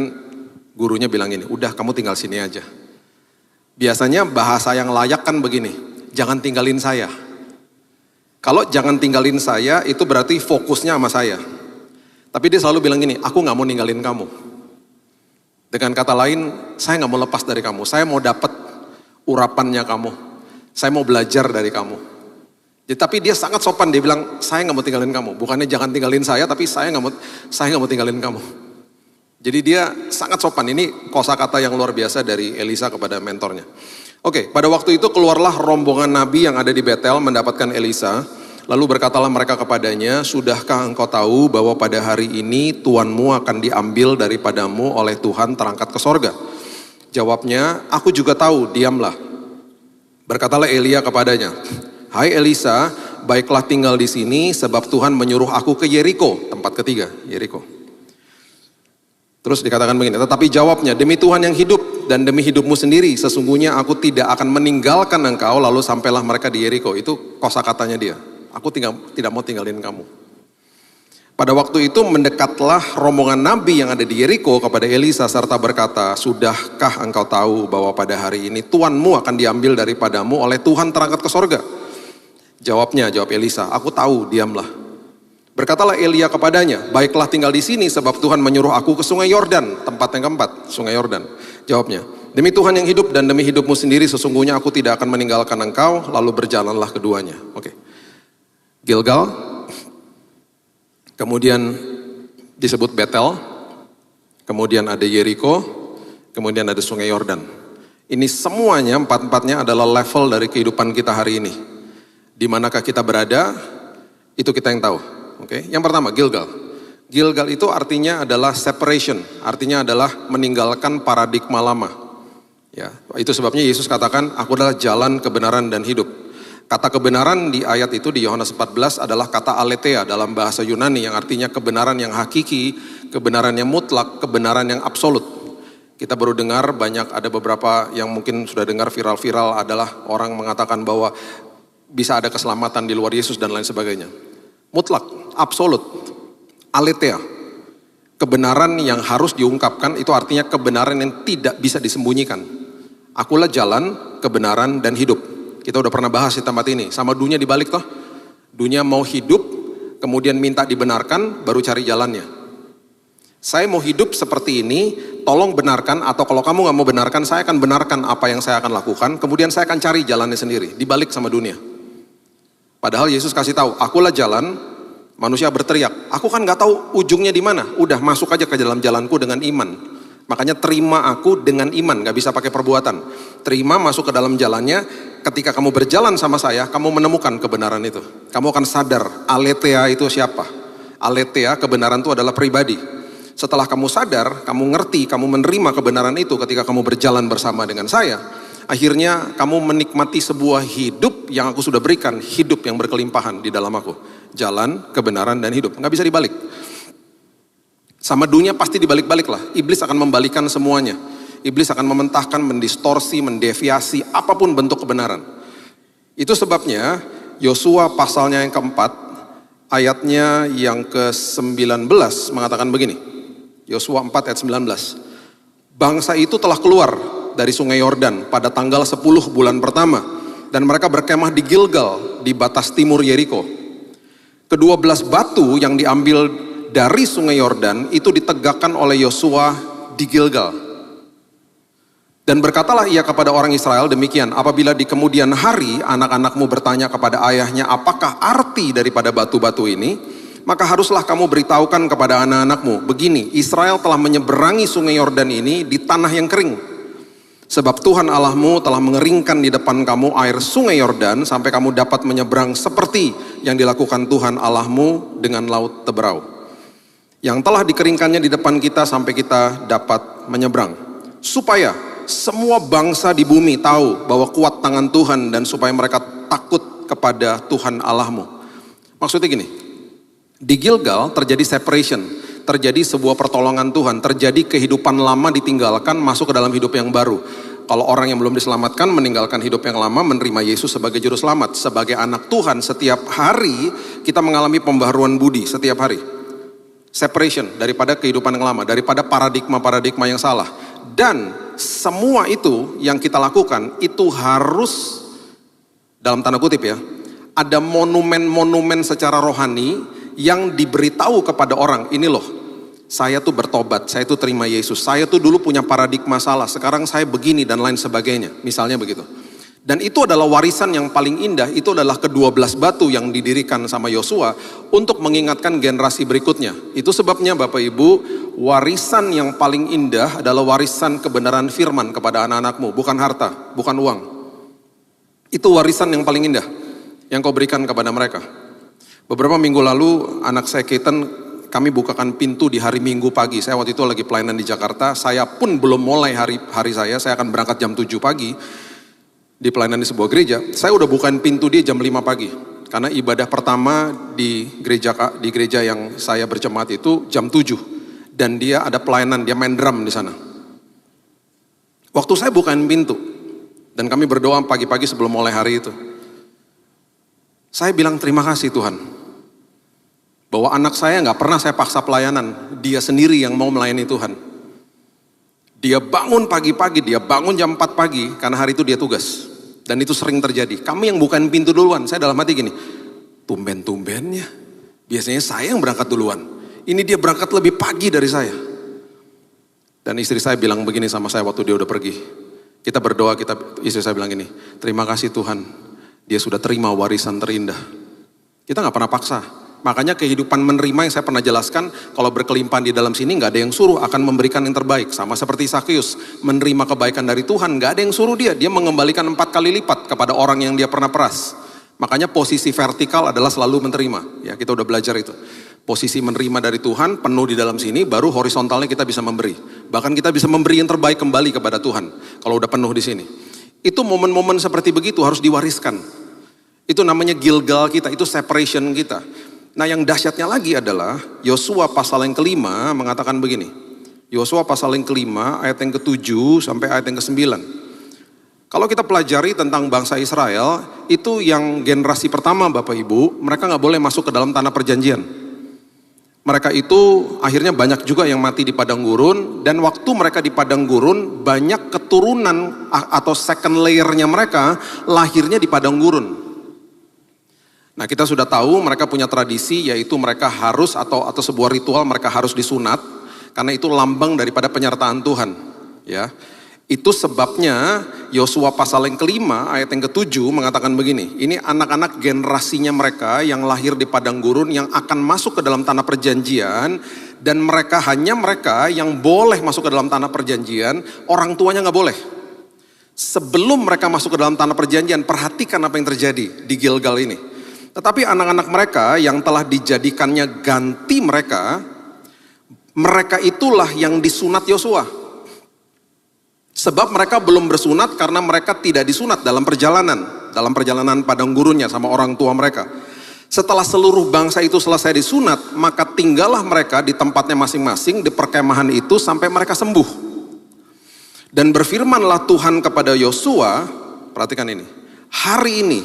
gurunya bilang ini, udah kamu tinggal sini aja. Biasanya bahasa yang layak kan begini, jangan tinggalin saya. Kalau jangan tinggalin saya, itu berarti fokusnya sama saya. Tapi dia selalu bilang gini, aku gak mau ninggalin kamu. Dengan kata lain, saya gak mau lepas dari kamu, saya mau dapat urapannya kamu. Saya mau belajar dari kamu. Jadi, tapi dia sangat sopan, dia bilang, saya gak mau tinggalin kamu. Bukannya jangan tinggalin saya, tapi saya gak mau tinggalin kamu. Jadi dia sangat sopan, ini kosakata yang luar biasa dari Elisa kepada mentornya. Oke, pada waktu itu keluarlah rombongan nabi yang ada di Betel mendapatkan Elisa. Lalu berkatalah mereka kepadanya, sudahkah engkau tahu bahwa pada hari ini tuanmu akan diambil daripadamu oleh Tuhan terangkat ke sorga? Jawabnya, aku juga tahu, diamlah. Berkatalah Elia kepadanya, hai Elisa, baiklah tinggal di sini sebab Tuhan menyuruh aku ke Yeriko, tempat ketiga, Yeriko. Terus dikatakan begini, tetapi jawabnya, demi Tuhan yang hidup dan demi hidupmu sendiri, sesungguhnya aku tidak akan meninggalkan engkau, lalu sampailah mereka di Yeriko. Itu kosakatanya dia, aku tidak mau tinggalin kamu. Pada waktu itu mendekatlah rombongan nabi yang ada di Yeriko kepada Elisa serta berkata, sudahkah engkau tahu bahwa pada hari ini tuanmu akan diambil daripadamu oleh Tuhan terangkat ke sorga? Jawab Elisa, aku tahu, diamlah. Berkatalah Elia kepadanya, baiklah tinggal di sini sebab Tuhan menyuruh aku ke sungai Yordan, tempat yang keempat, sungai Yordan. Jawabnya, demi Tuhan yang hidup dan demi hidupmu sendiri, sesungguhnya aku tidak akan meninggalkan engkau, lalu berjalanlah keduanya. Oke. Gilgal, kemudian disebut Betel, kemudian ada Yeriko, kemudian ada sungai Yordan. Ini semuanya, empat-empatnya adalah level dari kehidupan kita hari ini. Di manakah kita berada, itu kita yang tahu. Oke, yang pertama Gilgal. Gilgal itu artinya adalah separation, artinya adalah meninggalkan paradigma lama. Ya, itu sebabnya Yesus katakan, aku adalah jalan, kebenaran dan hidup. Kata kebenaran di ayat itu di Yohanes 14 adalah kata aletheia dalam bahasa Yunani yang artinya kebenaran yang hakiki, kebenaran yang mutlak, kebenaran yang absolut. Kita baru dengar ada beberapa yang mungkin sudah dengar viral-viral adalah orang mengatakan bahwa bisa ada keselamatan di luar Yesus dan lain sebagainya. Mutlak, absolut, aletheia. Kebenaran yang harus diungkapkan itu artinya kebenaran yang tidak bisa disembunyikan. Akulah jalan, kebenaran, dan hidup. Kita udah pernah bahas di tempat ini. Sama dunia dibalik toh. Dunia mau hidup, kemudian minta dibenarkan, baru cari jalannya. Saya mau hidup seperti ini, tolong benarkan, atau kalau kamu gak mau benarkan, saya akan benarkan apa yang saya akan lakukan, kemudian saya akan cari jalannya sendiri. Dibalik sama dunia. Padahal Yesus kasih tahu, akulah jalan. Manusia berteriak, aku kan gak tahu ujungnya di mana. Udah masuk aja ke dalam jalanku dengan iman. Makanya terima aku dengan iman, gak bisa pakai perbuatan. Terima, masuk ke dalam jalannya. Ketika kamu berjalan sama saya, kamu menemukan kebenaran itu. Kamu akan sadar, aletheia itu siapa? Aletheia, kebenaran itu adalah pribadi. Setelah kamu sadar, kamu ngerti, kamu menerima kebenaran itu ketika kamu berjalan bersama dengan saya. Akhirnya kamu menikmati sebuah hidup yang aku sudah berikan, hidup yang berkelimpahan di dalam aku. Jalan, kebenaran, dan hidup. Gak bisa dibalik. Sama dunia pasti dibalik-balik lah. Iblis akan membalikan semuanya. Iblis akan mementahkan, mendistorsi, mendeviasi apapun bentuk kebenaran. Itu sebabnya Yosua pasalnya yang keempat, ayatnya yang ke-19 mengatakan begini. Yosua 4 ayat 19. Bangsa itu telah keluar dari sungai Yordan pada tanggal 10 bulan pertama. Dan mereka berkemah di Gilgal, di batas timur Yeriko. Ke-12 batu yang diambil dari sungai Yordan itu ditegakkan oleh Yosua di Gilgal. Dan berkatalah ia kepada orang Israel demikian, apabila di kemudian hari anak-anakmu bertanya kepada ayahnya apakah arti daripada batu-batu ini, maka haruslah kamu beritahukan kepada anak-anakmu, begini, Israel telah menyeberangi sungai Yordan ini di tanah yang kering. Sebab Tuhan Allahmu telah mengeringkan di depan kamu air sungai Yordan sampai kamu dapat menyeberang seperti yang dilakukan Tuhan Allahmu dengan laut Teberau. Yang telah dikeringkannya di depan kita sampai kita dapat menyeberang. Supaya semua bangsa di bumi tahu bahwa kuat tangan Tuhan dan supaya mereka takut kepada Tuhan Allahmu. Maksudnya gini, di Gilgal terjadi separation, terjadi sebuah pertolongan Tuhan, terjadi kehidupan lama ditinggalkan masuk ke dalam hidup yang baru. Kalau orang yang belum diselamatkan meninggalkan hidup yang lama, menerima Yesus sebagai juru selamat. Sebagai anak Tuhan setiap hari kita mengalami pembaharuan budi setiap hari. Separation daripada kehidupan yang lama, daripada paradigma-paradigma yang salah. Dan semua itu yang kita lakukan itu harus dalam tanda kutip ya, ada monumen-monumen secara rohani yang diberitahu kepada orang, ini loh, saya tuh bertobat, saya tuh terima Yesus, saya tuh dulu punya paradigma salah, sekarang saya begini dan lain sebagainya, misalnya begitu. Dan itu adalah warisan yang paling indah, itu adalah ke-12 batu yang didirikan sama Yosua untuk mengingatkan generasi berikutnya. Itu sebabnya Bapak Ibu, warisan yang paling indah adalah warisan kebenaran firman kepada anak-anakmu, bukan harta, bukan uang. Itu warisan yang paling indah yang kau berikan kepada mereka. Beberapa minggu lalu anak saya Keaton, kami bukakan pintu di hari Minggu pagi. Saya waktu itu lagi pelayanan di Jakarta, saya pun belum mulai hari saya akan berangkat jam 7 pagi. Di pelayanan di sebuah gereja, saya udah bukain pintu dia jam 5 pagi. Karena ibadah pertama di gereja yang saya berjemaat itu jam 7. Dan dia ada pelayanan, dia main drum di sana. Waktu saya bukain pintu, dan kami berdoa pagi-pagi sebelum mulai hari itu. Saya bilang terima kasih Tuhan. Bahwa anak saya gak pernah saya paksa pelayanan, dia sendiri yang mau melayani Tuhan. Dia bangun pagi-pagi, dia bangun jam 4 pagi, karena hari itu dia tugas. Dan itu sering terjadi. Kami yang bukain pintu duluan. Saya dalam hati gini, tumben-tumbennya. Biasanya saya yang berangkat duluan. Ini dia berangkat lebih pagi dari saya. Dan istri saya bilang begini sama saya waktu dia udah pergi. Kita berdoa, istri saya bilang gini, terima kasih Tuhan. Dia sudah terima warisan terindah. Kita gak pernah paksa. Makanya kehidupan menerima yang saya pernah jelaskan, kalau berkelimpahan di dalam sini gak ada yang suruh akan memberikan yang terbaik. Sama seperti Sakeus, menerima kebaikan dari Tuhan, gak ada yang suruh dia mengembalikan 4 kali lipat kepada orang yang dia pernah peras. Makanya posisi vertikal adalah selalu menerima. Ya, kita udah belajar itu. Posisi menerima dari Tuhan penuh di dalam sini, baru horizontalnya kita bisa memberi. Bahkan kita bisa memberi yang terbaik kembali kepada Tuhan kalau udah penuh di sini. Itu momen-momen seperti begitu harus diwariskan. Itu namanya Gilgal kita, itu separation kita. Nah yang dahsyatnya lagi adalah Yosua pasal yang kelima mengatakan begini. Yosua pasal yang kelima ayat yang ke-7 sampai ayat yang ke-9. Kalau kita pelajari tentang bangsa Israel, itu yang generasi pertama Bapak Ibu, mereka gak boleh masuk ke dalam tanah perjanjian. Mereka itu akhirnya banyak juga yang mati di padang gurun, dan waktu mereka di padang gurun, banyak keturunan atau second layernya mereka lahirnya di padang gurun. Nah kita sudah tahu mereka punya tradisi, yaitu mereka harus atau sebuah ritual mereka harus disunat, karena itu lambang daripada penyertaan Tuhan. Ya. Itu sebabnya Yosua pasal yang kelima ayat yang ke-7 mengatakan begini. Ini anak-anak generasinya mereka yang lahir di padang gurun yang akan masuk ke dalam tanah perjanjian. Dan mereka yang boleh masuk ke dalam tanah perjanjian, orang tuanya gak boleh. Sebelum mereka masuk ke dalam tanah perjanjian, perhatikan apa yang terjadi di Gilgal ini. Tetapi anak-anak mereka yang telah dijadikannya ganti mereka itulah yang disunat Yosua. Sebab mereka belum bersunat karena mereka tidak disunat dalam perjalanan padang gurunnya sama orang tua mereka. Setelah seluruh bangsa itu selesai disunat, maka tinggallah mereka di tempatnya masing-masing di perkemahan itu sampai mereka sembuh. Dan berfirmanlah Tuhan kepada Yosua, perhatikan ini, hari ini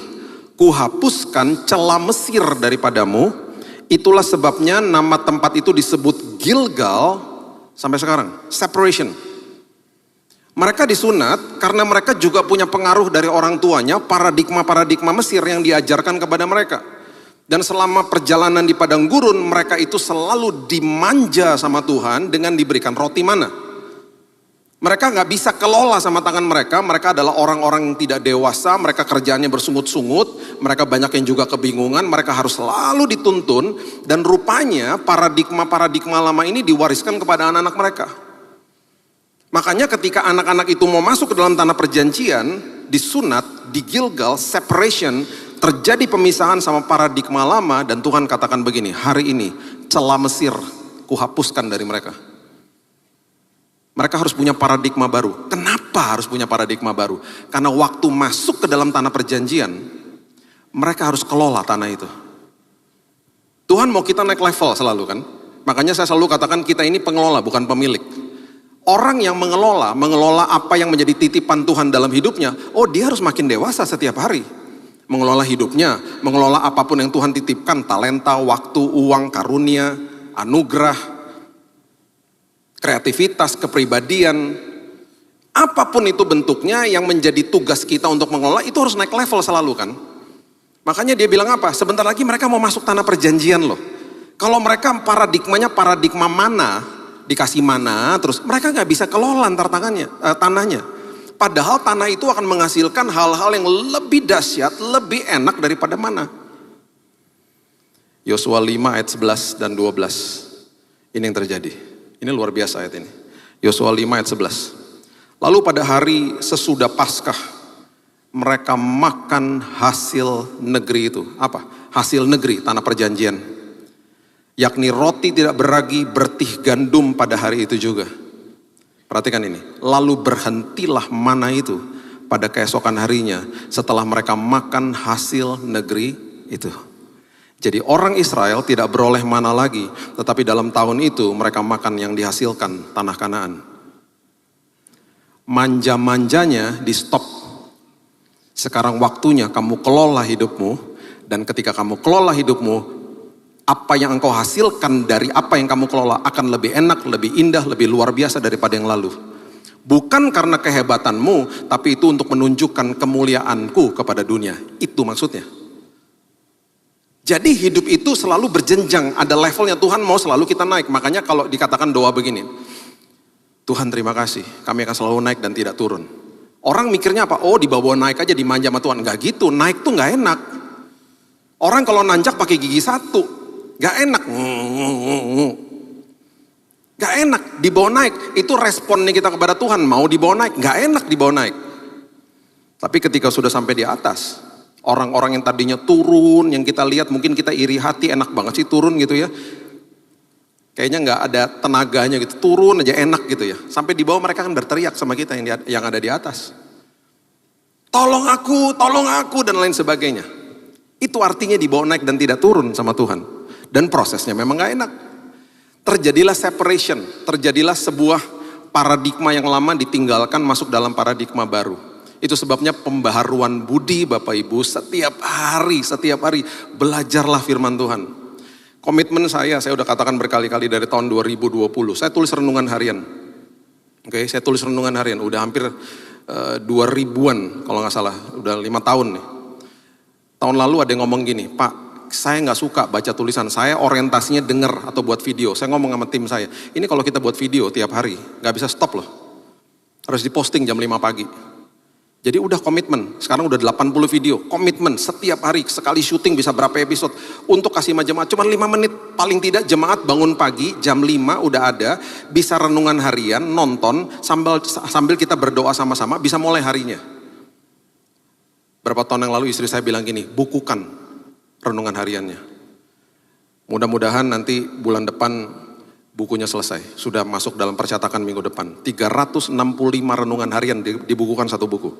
kuhapuskan celah Mesir daripadamu, itulah sebabnya nama tempat itu disebut Gilgal sampai sekarang, separation. Mereka disunat karena mereka juga punya pengaruh dari orang tuanya, paradigma Mesir yang diajarkan kepada mereka. Dan selama perjalanan di padang gurun, mereka itu selalu dimanja sama Tuhan dengan diberikan roti mana. Mereka gak bisa kelola sama tangan mereka adalah orang-orang yang tidak dewasa, mereka kerjaannya bersungut-sungut, mereka banyak yang juga kebingungan, mereka harus selalu dituntun, dan rupanya paradigma lama ini diwariskan kepada anak-anak mereka. Makanya ketika anak-anak itu mau masuk ke dalam tanah perjanjian, disunat, di Gilgal, separation, terjadi pemisahan sama paradigma lama, dan Tuhan katakan begini, hari ini celah Mesir kuhapuskan dari mereka. Mereka harus punya paradigma baru. Kenapa harus punya paradigma baru? Karena waktu masuk ke dalam tanah perjanjian, mereka harus kelola tanah itu. Tuhan mau kita naik level selalu kan? Makanya saya selalu katakan kita ini pengelola bukan pemilik. Orang yang mengelola apa yang menjadi titipan Tuhan dalam hidupnya, dia harus makin dewasa setiap hari. Mengelola hidupnya, mengelola apapun yang Tuhan titipkan, talenta, waktu, uang, karunia, anugerah, kreativitas, kepribadian, apapun itu bentuknya yang menjadi tugas kita untuk mengelola, itu harus naik level selalu kan. Makanya dia bilang apa? Sebentar lagi mereka mau masuk tanah perjanjian loh. Kalau mereka paradigmanya paradigma mana, dikasih mana, terus mereka gak bisa kelola antar tanahnya. Padahal tanah itu akan menghasilkan hal-hal yang lebih dahsyat, lebih enak daripada mana. Yosua 5 ayat 11 dan 12. Ini yang terjadi. Ini luar biasa ayat ini. Yosua 5 ayat 11. Lalu pada hari sesudah Paskah, mereka makan hasil negeri itu. Apa? Hasil negeri, tanah perjanjian. Yakni roti tidak beragi, bertih gandum pada hari itu juga. Perhatikan ini. Lalu berhentilah mana itu pada keesokan harinya setelah mereka makan hasil negeri itu. Jadi orang Israel tidak beroleh mana lagi, tetapi dalam tahun itu mereka makan yang dihasilkan tanah Kanaan. Manja-manjanya di stop. Sekarang waktunya kamu kelola hidupmu, dan ketika kamu kelola hidupmu, apa yang engkau hasilkan dari apa yang kamu kelola akan lebih enak, lebih indah, lebih luar biasa daripada yang lalu. Bukan karena kehebatanmu, tapi itu untuk menunjukkan kemuliaanku kepada dunia. Itu maksudnya. Jadi hidup itu selalu berjenjang, ada levelnya. Tuhan mau selalu kita naik. Makanya kalau dikatakan doa begini, Tuhan terima kasih, kami akan selalu naik dan tidak turun. Orang mikirnya apa? Dibawa naik aja, dimanja sama Tuhan. Enggak gitu, naik tuh enggak enak. Orang kalau nanjak pakai gigi satu, gak enak, gak enak, dibawa naik, itu responnya kita kepada Tuhan, mau dibawa naik, gak enak dibawa naik. Tapi ketika sudah sampai di atas, orang-orang yang tadinya turun, yang kita lihat mungkin kita iri hati, enak banget sih turun gitu ya. Kayaknya gak ada tenaganya gitu, turun aja enak gitu ya. Sampai di bawah mereka kan berteriak sama kita yang ada di atas. Tolong aku, dan lain sebagainya. Itu artinya dibawa naik dan tidak turun sama Tuhan. Dan prosesnya memang gak enak. Terjadilah separation, terjadilah sebuah paradigma yang lama ditinggalkan masuk dalam paradigma baru. Itu sebabnya pembaharuan budi Bapak Ibu setiap hari belajarlah firman Tuhan. Komitmen saya udah katakan berkali-kali dari tahun 2020, saya tulis renungan harian. Oke, saya tulis renungan harian, udah hampir 2000-an kalau gak salah, udah 5 tahun nih. Tahun lalu ada yang ngomong gini, Pak, saya gak suka baca tulisan, saya orientasinya denger atau buat video. Saya ngomong sama tim saya, ini kalau kita buat video tiap hari, gak bisa stop loh. Harus diposting jam 5 pagi. Jadi udah komitmen, sekarang udah 80 video, komitmen setiap hari, sekali syuting bisa berapa episode. Untuk kasih sama jemaat, cuma 5 menit, paling tidak jemaat bangun pagi, jam 5 udah ada, bisa renungan harian, nonton, sambil kita berdoa sama-sama, bisa mulai harinya. Berapa tahun yang lalu istri saya bilang gini, bukukan renungan hariannya. Mudah-mudahan nanti bulan depan bukunya selesai, sudah masuk dalam percetakan minggu depan. 365 renungan harian dibukukan satu buku.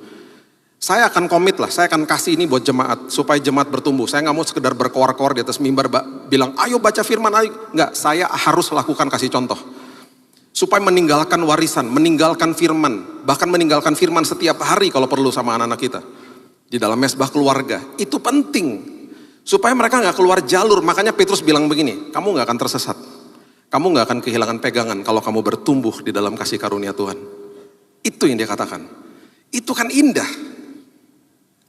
Saya akan komit lah, saya akan kasih ini buat jemaat, supaya jemaat bertumbuh. Saya gak mau sekedar berkoar-koar di atas mimbar, bilang ayo baca firman, ayo. Enggak, saya harus lakukan, kasih contoh. Supaya meninggalkan warisan, meninggalkan firman, bahkan meninggalkan firman setiap hari kalau perlu sama anak-anak kita. Di dalam mesbah keluarga, itu penting. Supaya mereka gak keluar jalur, makanya Petrus bilang begini, kamu gak akan tersesat. Kamu gak akan kehilangan pegangan kalau kamu bertumbuh di dalam kasih karunia Tuhan. Itu yang dia katakan. Itu kan indah.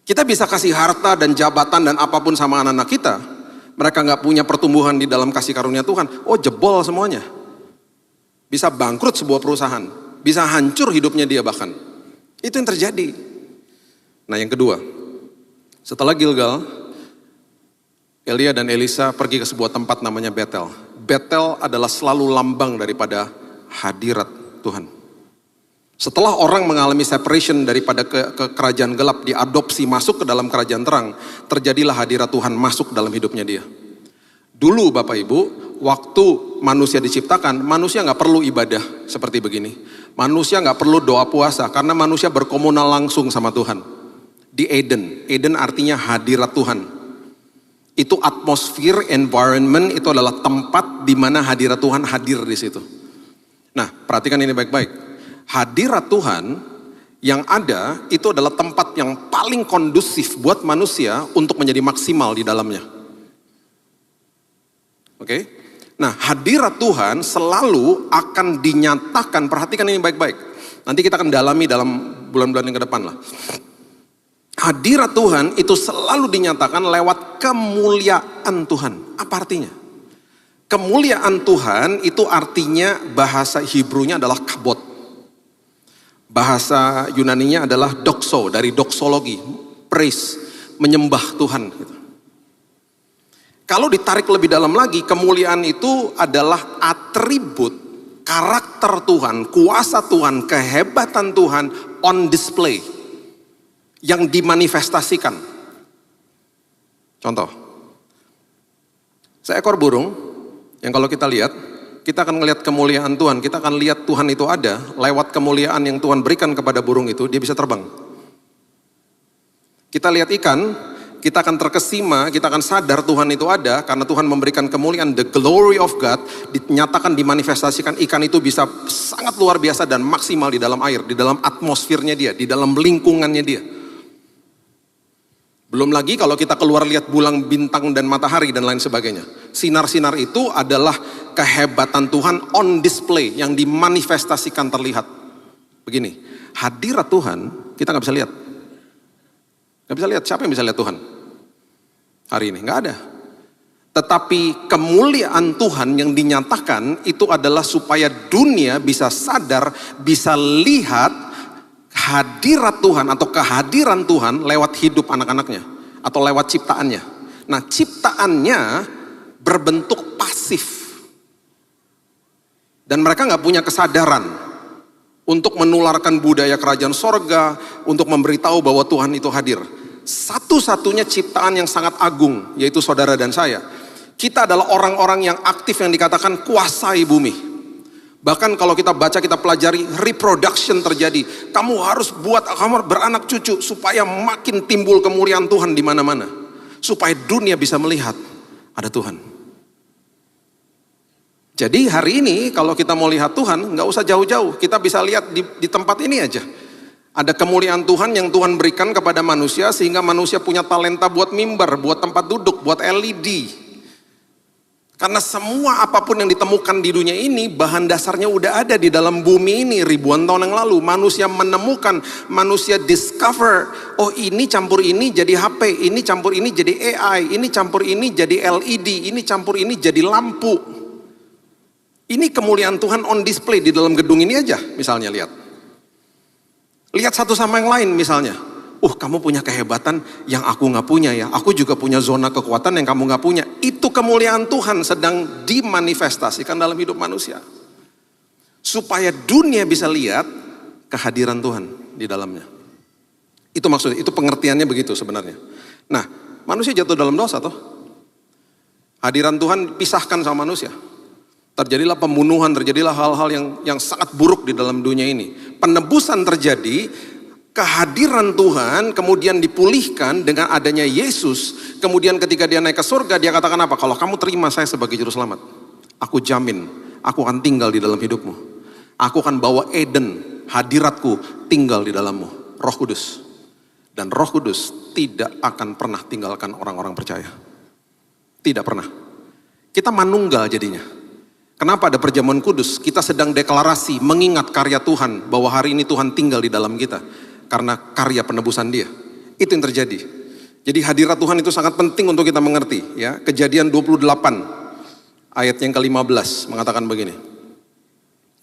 Kita bisa kasih harta dan jabatan dan apapun sama anak-anak kita. Mereka gak punya pertumbuhan di dalam kasih karunia Tuhan. Oh jebol semuanya. Bisa bangkrut sebuah perusahaan. Bisa hancur hidupnya dia bahkan. Itu yang terjadi. Nah yang kedua. Setelah Gilgal, Elia dan Elisa pergi ke sebuah tempat namanya Betel. Betel adalah selalu lambang daripada hadirat Tuhan. Setelah orang mengalami separation daripada ke kerajaan gelap, diadopsi masuk ke dalam kerajaan terang, terjadilah hadirat Tuhan masuk dalam hidupnya dia. Dulu Bapak Ibu, waktu manusia diciptakan, manusia gak perlu ibadah seperti begini. Manusia gak perlu doa puasa, karena manusia berkomunal langsung sama Tuhan. Di Eden, Eden artinya hadirat Tuhan. Itu atmosfer, environment, itu adalah tempat di mana hadirat Tuhan hadir di situ. Nah, perhatikan ini baik-baik. Hadirat Tuhan yang ada itu adalah tempat yang paling kondusif buat manusia untuk menjadi maksimal di dalamnya. Oke? Nah, hadirat Tuhan selalu akan dinyatakan, perhatikan ini baik-baik. Nanti kita akan dalami dalam bulan-bulan yang ke depan lah. Hadirat Tuhan itu selalu dinyatakan lewat kemuliaan Tuhan. Apa artinya? Kemuliaan Tuhan itu artinya bahasa Hebrew-nya adalah kabod. Bahasa Yunani-nya adalah doxo, dari doxologi, praise, menyembah Tuhan. Kalau ditarik lebih dalam lagi, kemuliaan itu adalah atribut karakter Tuhan, kuasa Tuhan, kehebatan Tuhan on display. Yang dimanifestasikan. Contoh, seekor burung yang kalau kita lihat, kita akan melihat kemuliaan Tuhan, kita akan lihat Tuhan itu ada, lewat kemuliaan yang Tuhan berikan kepada burung itu, dia bisa terbang. Kita lihat ikan, kita akan terkesima, kita akan sadar Tuhan itu ada, karena Tuhan memberikan kemuliaan, the glory of God, dinyatakan, dimanifestasikan, ikan itu bisa sangat luar biasa dan maksimal di dalam air, di dalam atmosfernya dia, di dalam lingkungannya dia. Belum lagi kalau kita keluar lihat bulan, bintang, dan matahari dan lain sebagainya. Sinar-sinar itu adalah kehebatan Tuhan on display yang dimanifestasikan terlihat. Begini, hadirat Tuhan kita gak bisa lihat. Gak bisa lihat, siapa yang bisa lihat Tuhan? Hari ini, gak ada. Tetapi kemuliaan Tuhan yang dinyatakan itu adalah supaya dunia bisa sadar, bisa lihat hadirat Tuhan atau kehadiran Tuhan lewat hidup anak-anaknya atau lewat ciptaannya. Nah, ciptaannya berbentuk pasif dan mereka nggak punya kesadaran untuk menularkan budaya kerajaan sorga, untuk memberitahu bahwa Tuhan itu hadir. Satu-satunya ciptaan yang sangat agung, yaitu saudara dan saya. Kita adalah orang-orang yang aktif yang dikatakan kuasai bumi. Bahkan kalau kita baca, kita pelajari, reproduction terjadi. Kamu harus buat, kamu beranak cucu supaya makin timbul kemuliaan Tuhan di mana-mana. supaya dunia bisa melihat ada Tuhan. Jadi hari ini kalau kita mau lihat Tuhan, nggak usah jauh-jauh, kita bisa lihat di tempat ini aja. Ada kemuliaan Tuhan yang Tuhan berikan kepada manusia sehingga manusia punya talenta buat mimbar, buat tempat duduk, buat LED. Karena semua apapun yang ditemukan di dunia ini, bahan dasarnya udah ada di dalam bumi ini ribuan tahun yang lalu. Manusia menemukan, manusia discover, oh ini campur ini jadi HP, ini campur ini jadi AI, ini campur ini jadi LED, ini campur ini jadi lampu. Ini kemuliaan Tuhan on display di dalam gedung ini aja, misalnya lihat. Lihat satu sama yang lain misalnya. Kamu punya kehebatan yang aku gak punya ya. Aku juga punya zona kekuatan yang kamu gak punya. Itu kemuliaan Tuhan sedang dimanifestasikan dalam hidup manusia. Supaya dunia bisa lihat kehadiran Tuhan di dalamnya. Itu maksudnya, itu pengertiannya begitu sebenarnya. Nah, manusia jatuh dalam dosa toh. Hadiran Tuhan pisahkan sama manusia. Terjadilah pembunuhan, terjadilah hal-hal yang sangat buruk di dalam dunia ini. Penebusan terjadi, kehadiran Tuhan kemudian dipulihkan dengan adanya Yesus. Kemudian ketika dia naik ke surga, dia katakan apa? Kalau kamu terima saya sebagai juru selamat, aku jamin, aku akan tinggal di dalam hidupmu. Aku akan bawa Eden, hadiratku tinggal di dalammu, Roh Kudus. Dan Roh Kudus tidak akan pernah tinggalkan orang-orang percaya. Tidak pernah. Kita manunggal jadinya. Kenapa ada perjamuan kudus? Kita sedang deklarasi mengingat karya Tuhan bahwa hari ini Tuhan tinggal di dalam kita karena karya penebusan Dia. Itu yang terjadi. Jadi hadirat Tuhan itu sangat penting untuk kita mengerti ya. Kejadian 28 ayat yang ke-15 mengatakan begini.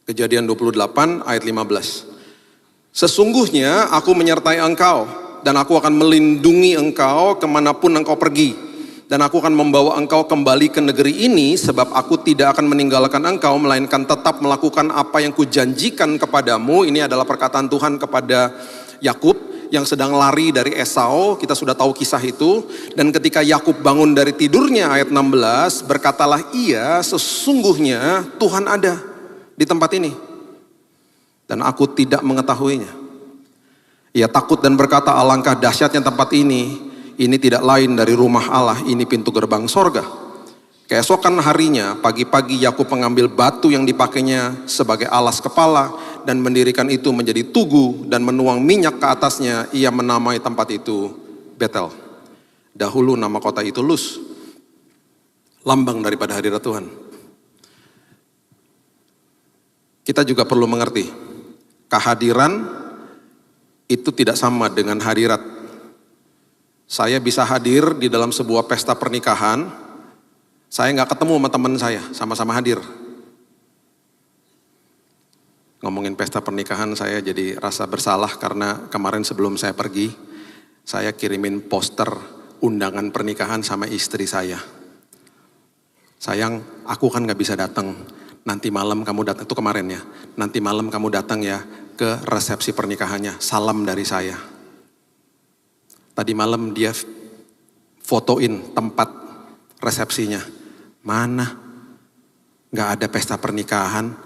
Kejadian 28 ayat 15. Sesungguhnya aku menyertai engkau dan aku akan melindungi engkau kemanapun engkau pergi. Dan aku akan membawa engkau kembali ke negeri ini sebab aku tidak akan meninggalkan engkau melainkan tetap melakukan apa yang kujanjikan kepadamu. Ini adalah perkataan Tuhan kepada Yakub yang sedang lari dari Esau. Kita sudah tahu kisah itu. Dan ketika Yakub bangun dari tidurnya ayat 16, berkatalah ia sesungguhnya Tuhan ada di tempat ini. Dan aku tidak mengetahuinya. Ia takut dan berkata, alangkah dahsyatnya tempat ini. Ini tidak lain dari rumah Allah, ini pintu gerbang sorga. Keesokan harinya, pagi-pagi Yakub mengambil batu yang dipakainya sebagai alas kepala dan mendirikan itu menjadi tugu dan menuang minyak ke atasnya. Ia menamai tempat itu Betel. Dahulu nama kota itu Luz, lambang daripada hadirat Tuhan. Kita juga perlu mengerti, kehadiran itu tidak sama dengan hadirat. Saya bisa hadir di dalam sebuah pesta pernikahan, saya nggak ketemu sama teman saya, sama-sama hadir. Ngomongin pesta pernikahan saya jadi rasa bersalah karena kemarin sebelum saya pergi, saya kirimin poster undangan pernikahan sama istri saya. Sayang, aku kan nggak bisa datang, nanti malam kamu datang, itu kemarin ya, nanti malam kamu datang ya ke resepsi pernikahannya, salam dari saya. Tadi malam dia fotoin tempat resepsinya. Mana? Gak ada pesta pernikahan.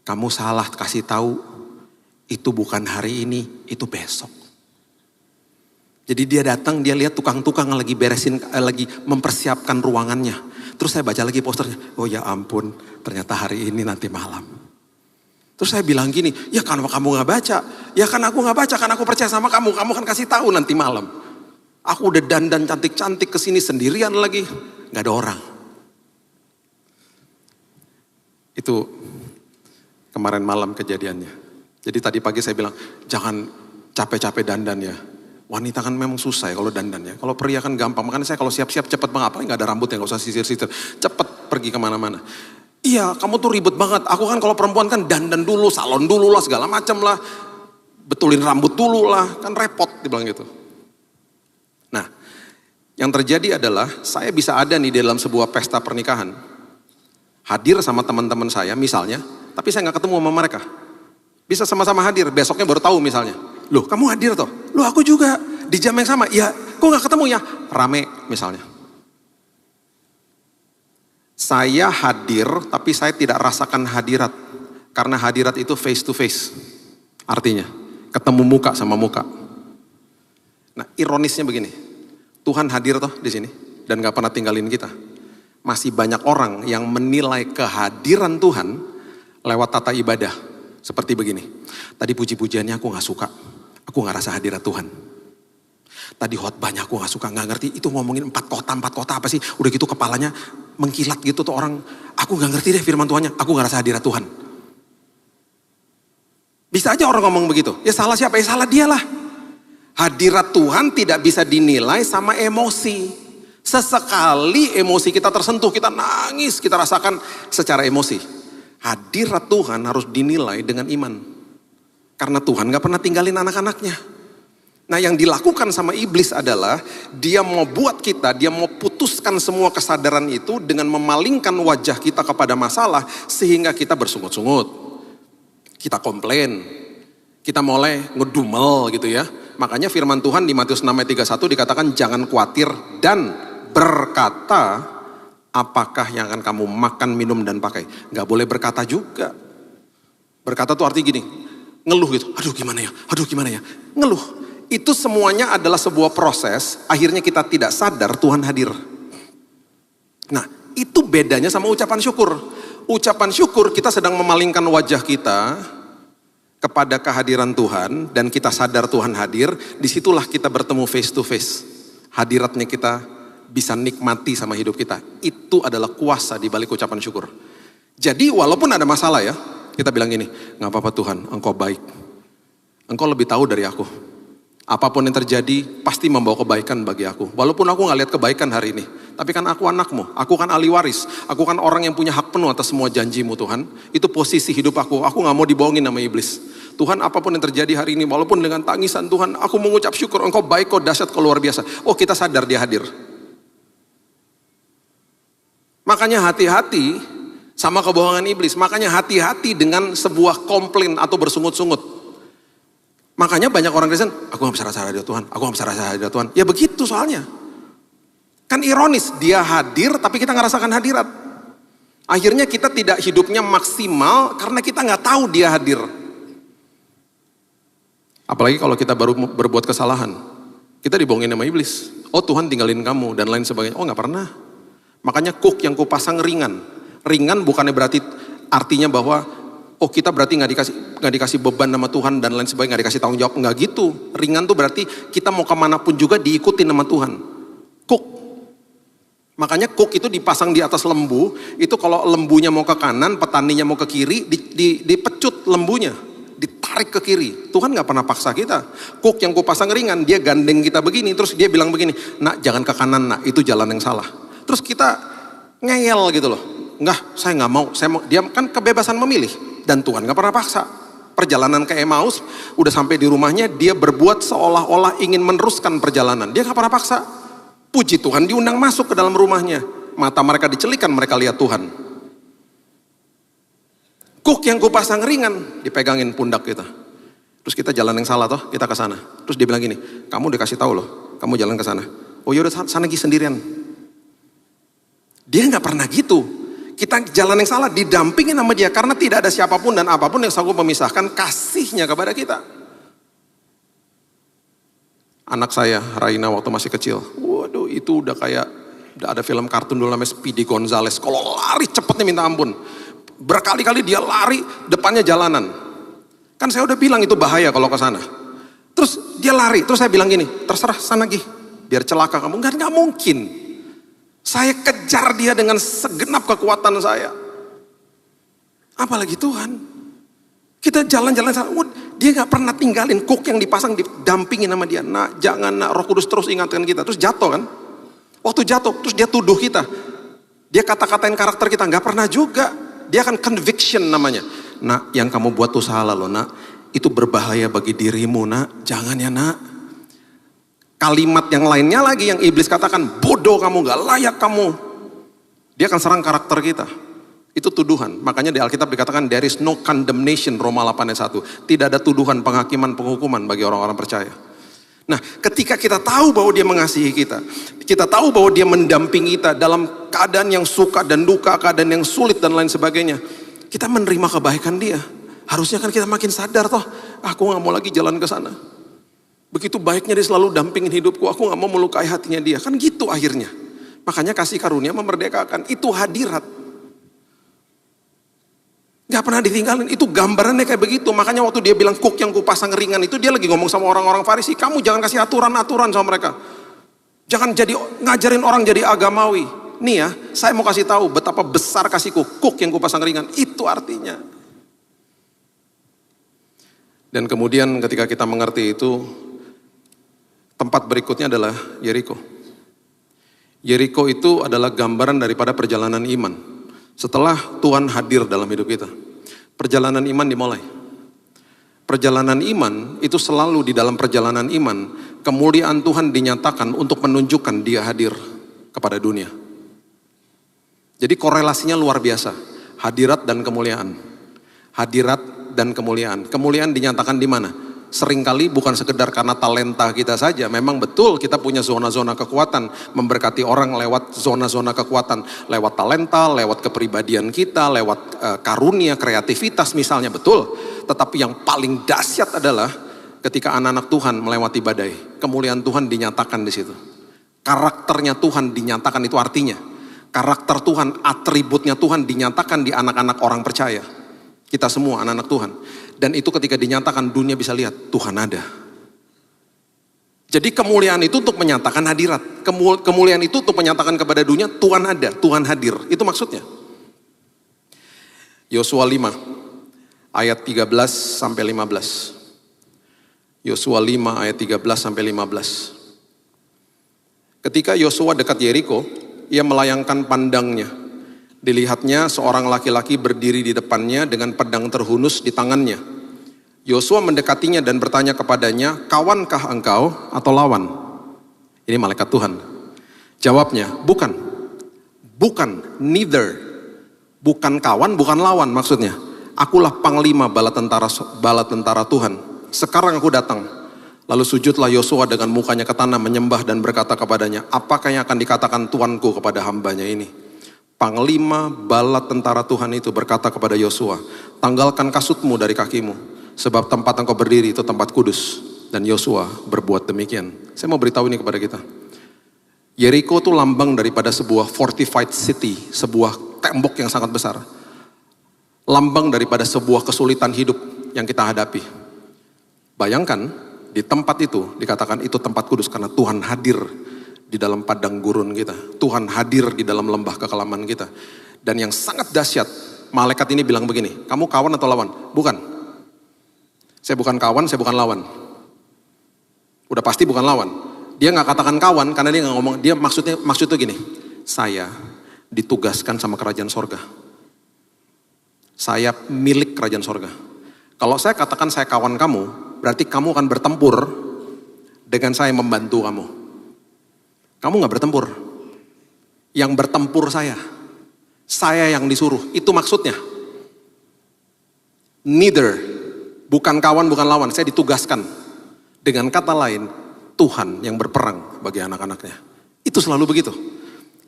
Kamu salah kasih tahu. Itu bukan hari ini, itu besok. Jadi dia datang, dia lihat tukang-tukang lagi beresin, lagi mempersiapkan ruangannya. Terus saya baca lagi posternya. Oh ya ampun, ternyata hari ini nanti malam. Terus saya bilang gini, ya kan kamu gak baca. Ya kan aku gak baca, kan aku percaya sama kamu. Kamu kan kasih tahu nanti malam. Aku udah dandan cantik-cantik kesini sendirian lagi. Gak ada orang. Itu kemarin malam kejadiannya. Jadi tadi pagi saya bilang, jangan capek-capek dandan ya. Wanita kan memang susah ya kalau dandan ya. Kalau pria kan gampang. Makanya saya kalau siap-siap cepet banget. Apalagi gak ada rambut ya, gak usah sisir-sisir. Cepet pergi kemana-mana. Iya, kamu tuh ribet banget. Aku kan kalau perempuan kan dandan dulu, salon dulu lah, segala macam lah. Betulin rambut dulu lah, kan repot dibilang gitu. Nah, yang terjadi adalah saya bisa ada nih di dalam sebuah pesta pernikahan. Hadir sama teman-teman saya misalnya, tapi saya gak ketemu sama mereka. Bisa sama-sama hadir, besoknya baru tahu misalnya. Loh, kamu hadir toh? Loh, aku juga di jam yang sama. Ya, kok gak ketemu ya? Rame misalnya. Saya hadir, tapi saya tidak rasakan hadirat. Karena hadirat itu face to face. Artinya, ketemu muka sama muka. Nah, ironisnya begini. Tuhan hadir toh di sini dan gak pernah tinggalin kita. Masih banyak orang yang menilai kehadiran Tuhan lewat tata ibadah. Seperti begini, tadi puji-pujiannya aku gak suka, aku gak rasa hadirat Tuhan. Tadi khotbahnya aku gak suka, gak ngerti itu ngomongin 4 kota apa sih. Udah gitu kepalanya mengkilat gitu tuh orang, aku gak ngerti deh firman Tuhannya, aku gak rasa hadirat Tuhan. Bisa aja orang ngomong begitu, ya salah siapa? Ya salah dialah. Hadirat Tuhan tidak bisa dinilai sama emosi. Sesekali emosi kita tersentuh, kita nangis, kita rasakan secara emosi. Hadirat Tuhan harus dinilai dengan iman. Karena Tuhan gak pernah tinggalin anak-anaknya. Nah yang dilakukan sama iblis adalah dia mau buat kita, dia mau putuskan semua kesadaran itu dengan memalingkan wajah kita kepada masalah sehingga kita bersungut-sungut. Kita komplain, kita mulai ngedumel gitu ya. Makanya firman Tuhan di Matius 6 ayat 31 dikatakan jangan khawatir dan berkata apakah yang akan kamu makan, minum dan pakai. Gak boleh berkata juga. Berkata tuh arti gini, ngeluh gitu. Aduh gimana ya, ngeluh. Itu semuanya adalah sebuah proses, akhirnya kita tidak sadar Tuhan hadir. Nah, itu bedanya sama ucapan syukur. Ucapan syukur kita sedang memalingkan wajah kita kepada kehadiran Tuhan dan kita sadar Tuhan hadir, disitulah kita bertemu face to face. Hadiratnya kita bisa nikmati sama hidup kita. Itu adalah kuasa di balik ucapan syukur. Jadi walaupun ada masalah ya, kita bilang gini, gak apa-apa Tuhan, Engkau baik. Engkau lebih tahu dari aku. Apapun yang terjadi pasti membawa kebaikan bagi aku. Walaupun aku gak lihat kebaikan hari ini. Tapi kan aku anakmu, aku kan ahli waris. Aku kan orang yang punya hak penuh atas semua janjimu Tuhan. Itu posisi hidup aku gak mau dibohongin sama iblis. Tuhan apapun yang terjadi hari ini, walaupun dengan tangisan Tuhan, aku mengucap syukur, Engkau baik, Kau dahsyat, Kau luar biasa. Oh kita sadar dia hadir. Makanya hati-hati sama kebohongan iblis. Makanya hati-hati dengan sebuah komplain atau bersungut-sungut. Makanya banyak orang Kristen, aku gak bisa rasa hadirat Tuhan, aku gak bisa rasa hadirat Tuhan. Ya begitu soalnya. Kan ironis, dia hadir tapi kita gak rasakan hadirat. Akhirnya kita tidak hidupnya maksimal karena kita gak tahu dia hadir. Apalagi kalau kita baru berbuat kesalahan. Kita dibohongin sama iblis. Oh Tuhan tinggalin kamu dan lain sebagainya. Oh gak pernah. Makanya kuk yang kupasang ringan. Ringan bukannya berarti artinya bahwa oh kita berarti nggak dikasih beban sama Tuhan dan lain sebagainya, nggak dikasih tanggung jawab, nggak gitu. Ringan tuh berarti kita mau kemanapun juga diikutin sama Tuhan. Kuk. Makanya kuk itu dipasang di atas lembu, itu kalau lembunya mau ke kanan, petaninya mau ke kiri, dipecut lembunya, ditarik ke kiri. Tuhan nggak pernah paksa kita. Kuk yang kupasang ringan, dia gandeng kita begini, terus dia bilang begini, nak jangan ke kanan nak, itu jalan yang salah. Terus kita ngeyel gitu loh. Enggak, saya nggak mau, dia kan kebebasan memilih. Dan Tuhan gak pernah paksa. Perjalanan ke Emmaus, udah sampai di rumahnya, dia berbuat seolah-olah ingin meneruskan perjalanan. Dia gak pernah paksa. Puji Tuhan diundang masuk ke dalam rumahnya. Mata mereka dicelikan, mereka lihat Tuhan. Kuk yang kupasang ringan, dipegangin pundak kita. Terus kita jalan yang salah toh, kita ke sana. Terus dia bilang gini, kamu dikasih tahu loh, kamu jalan ke sana. Oh yaudah sana pergi sendirian. Dia gak pernah gitu. Kita jalan yang salah, didampingin sama dia. Karena tidak ada siapapun dan apapun yang sanggup memisahkan kasihnya kepada kita. Anak saya, Raina waktu masih kecil. Waduh itu udah kayak, udah ada film kartun dulu namanya Speedy Gonzales. Kalau lari cepetnya minta ampun. Berkali-kali dia lari, depannya jalanan. Kan saya udah bilang itu bahaya kalau ke sana. Terus dia lari, terus saya bilang gini, terserah sana Gi. Biar celaka kamu, nggak mungkin. Saya kejar dia dengan segenap kekuatan saya. Apalagi Tuhan. Kita jalan-jalan, dia gak pernah tinggalin kuk yang dipasang, didampingin sama dia. Nak, jangan nak, Roh Kudus terus ingatkan kita. Terus jatuh kan. Waktu jatuh, terus dia tuduh kita. Dia kata-katain karakter kita, gak pernah juga. Dia akan conviction namanya. Nak, yang kamu buat tuh salah loh nak. Itu berbahaya bagi dirimu nak. Jangan ya nak. Kalimat yang lainnya lagi yang iblis katakan, bodoh kamu, gak layak kamu. Dia akan serang karakter kita. Itu tuduhan. Makanya di Alkitab dikatakan, there is no condemnation, Roma 8 ayat 1. Tidak ada tuduhan, penghakiman, penghukuman bagi orang-orang percaya. Nah ketika kita tahu bahwa dia mengasihi kita. Kita tahu bahwa dia mendampingi kita dalam keadaan yang suka dan duka, keadaan yang sulit dan lain sebagainya. Kita menerima kebaikan dia. Harusnya kan kita makin sadar toh, aku gak mau lagi jalan ke sana. Begitu baiknya dia selalu dampingin hidupku, aku gak mau melukai hatinya dia. Kan gitu akhirnya. Makanya kasih karunia memerdekakan, itu hadirat. Gak pernah ditinggalin, itu gambarannya kayak begitu. Makanya waktu dia bilang kuk yang kupasang ringan itu, dia lagi ngomong sama orang-orang Farisi, kamu jangan kasih aturan-aturan sama mereka. Jangan ngajarin orang jadi agamawi. Nih ya, saya mau kasih tahu betapa besar kasihku, kuk yang kupasang ringan, itu artinya. Dan kemudian ketika kita mengerti itu, tempat berikutnya adalah Yeriko. Yeriko itu adalah gambaran daripada perjalanan iman. Setelah Tuhan hadir dalam hidup kita, perjalanan iman dimulai. Perjalanan iman itu selalu di dalam perjalanan iman, kemuliaan Tuhan dinyatakan untuk menunjukkan dia hadir kepada dunia. Jadi korelasinya luar biasa, hadirat dan kemuliaan. Hadirat dan kemuliaan. Kemuliaan dinyatakan di mana? Seringkali bukan sekedar karena talenta kita saja. Memang betul kita punya zona-zona kekuatan. Memberkati orang lewat zona-zona kekuatan. Lewat talenta, lewat kepribadian kita, lewat karunia, kreativitas misalnya, betul. Tetapi yang paling dahsyat adalah ketika anak-anak Tuhan melewati badai. Kemuliaan Tuhan dinyatakan di situ. Karakternya Tuhan dinyatakan, itu artinya. Karakter Tuhan, atributnya Tuhan dinyatakan di anak-anak orang percaya. Kita semua anak-anak Tuhan. Dan itu ketika dinyatakan dunia bisa lihat Tuhan ada. Jadi kemuliaan itu untuk menyatakan hadirat. Kemuliaan itu untuk menyatakan kepada dunia Tuhan ada, Tuhan hadir. Itu maksudnya. Yosua 5 ayat 13 sampai 15. Yosua 5 ayat 13 sampai 15. Ketika Yosua dekat Yeriko, ia melayangkan pandangnya. Dilihatnya seorang laki-laki berdiri di depannya dengan pedang terhunus di tangannya. Yosua mendekatinya dan bertanya kepadanya, kawankah engkau atau lawan? Ini malaikat Tuhan. Jawabnya, bukan. Bukan, neither. Bukan kawan, bukan lawan maksudnya. Akulah panglima bala tentara Tuhan. Sekarang aku datang. Lalu sujudlah Yosua dengan mukanya ke tanah menyembah dan berkata kepadanya, apakah yang akan dikatakan Tuanku kepada hambanya ini? Panglima bala tentara Tuhan itu berkata kepada Yosua, tanggalkan kasutmu dari kakimu, sebab tempat engkau berdiri itu tempat kudus. Dan Yosua berbuat demikian. Saya mau beritahu ini kepada kita. Yeriko itu lambang daripada sebuah fortified city, sebuah tembok yang sangat besar. Lambang daripada sebuah kesulitan hidup yang kita hadapi. Bayangkan, di tempat itu dikatakan itu tempat kudus karena Tuhan hadir di dalam padang gurun kita. Tuhan hadir di dalam lembah kekelaman kita. Dan yang sangat dahsyat, malaikat ini bilang begini, kamu kawan atau lawan? Bukan. Saya bukan kawan, saya bukan lawan. Udah pasti bukan lawan. Dia gak katakan kawan karena dia gak ngomong, dia maksudnya gini, saya ditugaskan sama kerajaan sorga. Saya milik kerajaan sorga. Kalau saya katakan saya kawan kamu, berarti kamu akan bertempur dengan saya membantu kamu. Kamu gak bertempur. Yang bertempur saya. Saya yang disuruh. Itu maksudnya. Neither. Bukan kawan, bukan lawan. Saya ditugaskan. Dengan kata lain, Tuhan yang berperang bagi anak-anaknya. Itu selalu begitu.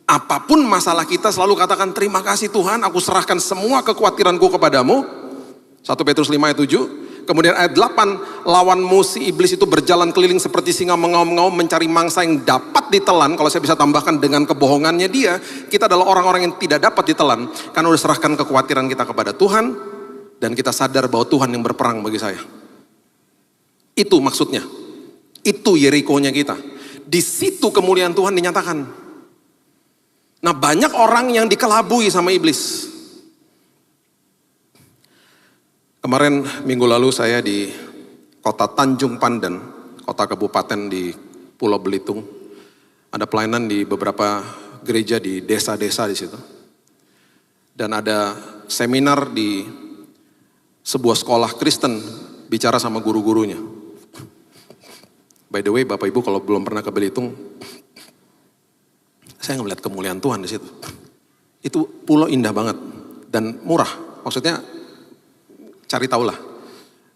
Apapun masalah kita selalu katakan, terima kasih Tuhan, aku serahkan semua kekhawatiranku kepadamu. 1 Petrus 5 ayat 7. Kemudian ayat 8, lawanmu si iblis itu berjalan keliling seperti singa mengaum-ngaum mencari mangsa yang dapat ditelan. Kalau saya bisa tambahkan dengan kebohongannya dia, kita adalah orang-orang yang tidak dapat ditelan. Karena udah serahkan kekhawatiran kita kepada Tuhan, dan kita sadar bahwa Tuhan yang berperang bagi saya. Itu maksudnya. Itu Yeriko-nya kita. Di situ kemuliaan Tuhan dinyatakan. Nah, banyak orang yang dikelabui sama iblis. Kemarin minggu lalu saya di kota Tanjung Pandan, kota kabupaten di Pulau Belitung. Ada pelayanan di beberapa gereja di desa-desa di situ. Dan ada seminar di sebuah sekolah Kristen bicara sama guru-gurunya. By the way, Bapak Ibu kalau belum pernah ke Belitung, saya ngeliat kemuliaan Tuhan di situ. Itu pulau indah banget dan murah. Maksudnya cari tahu lah,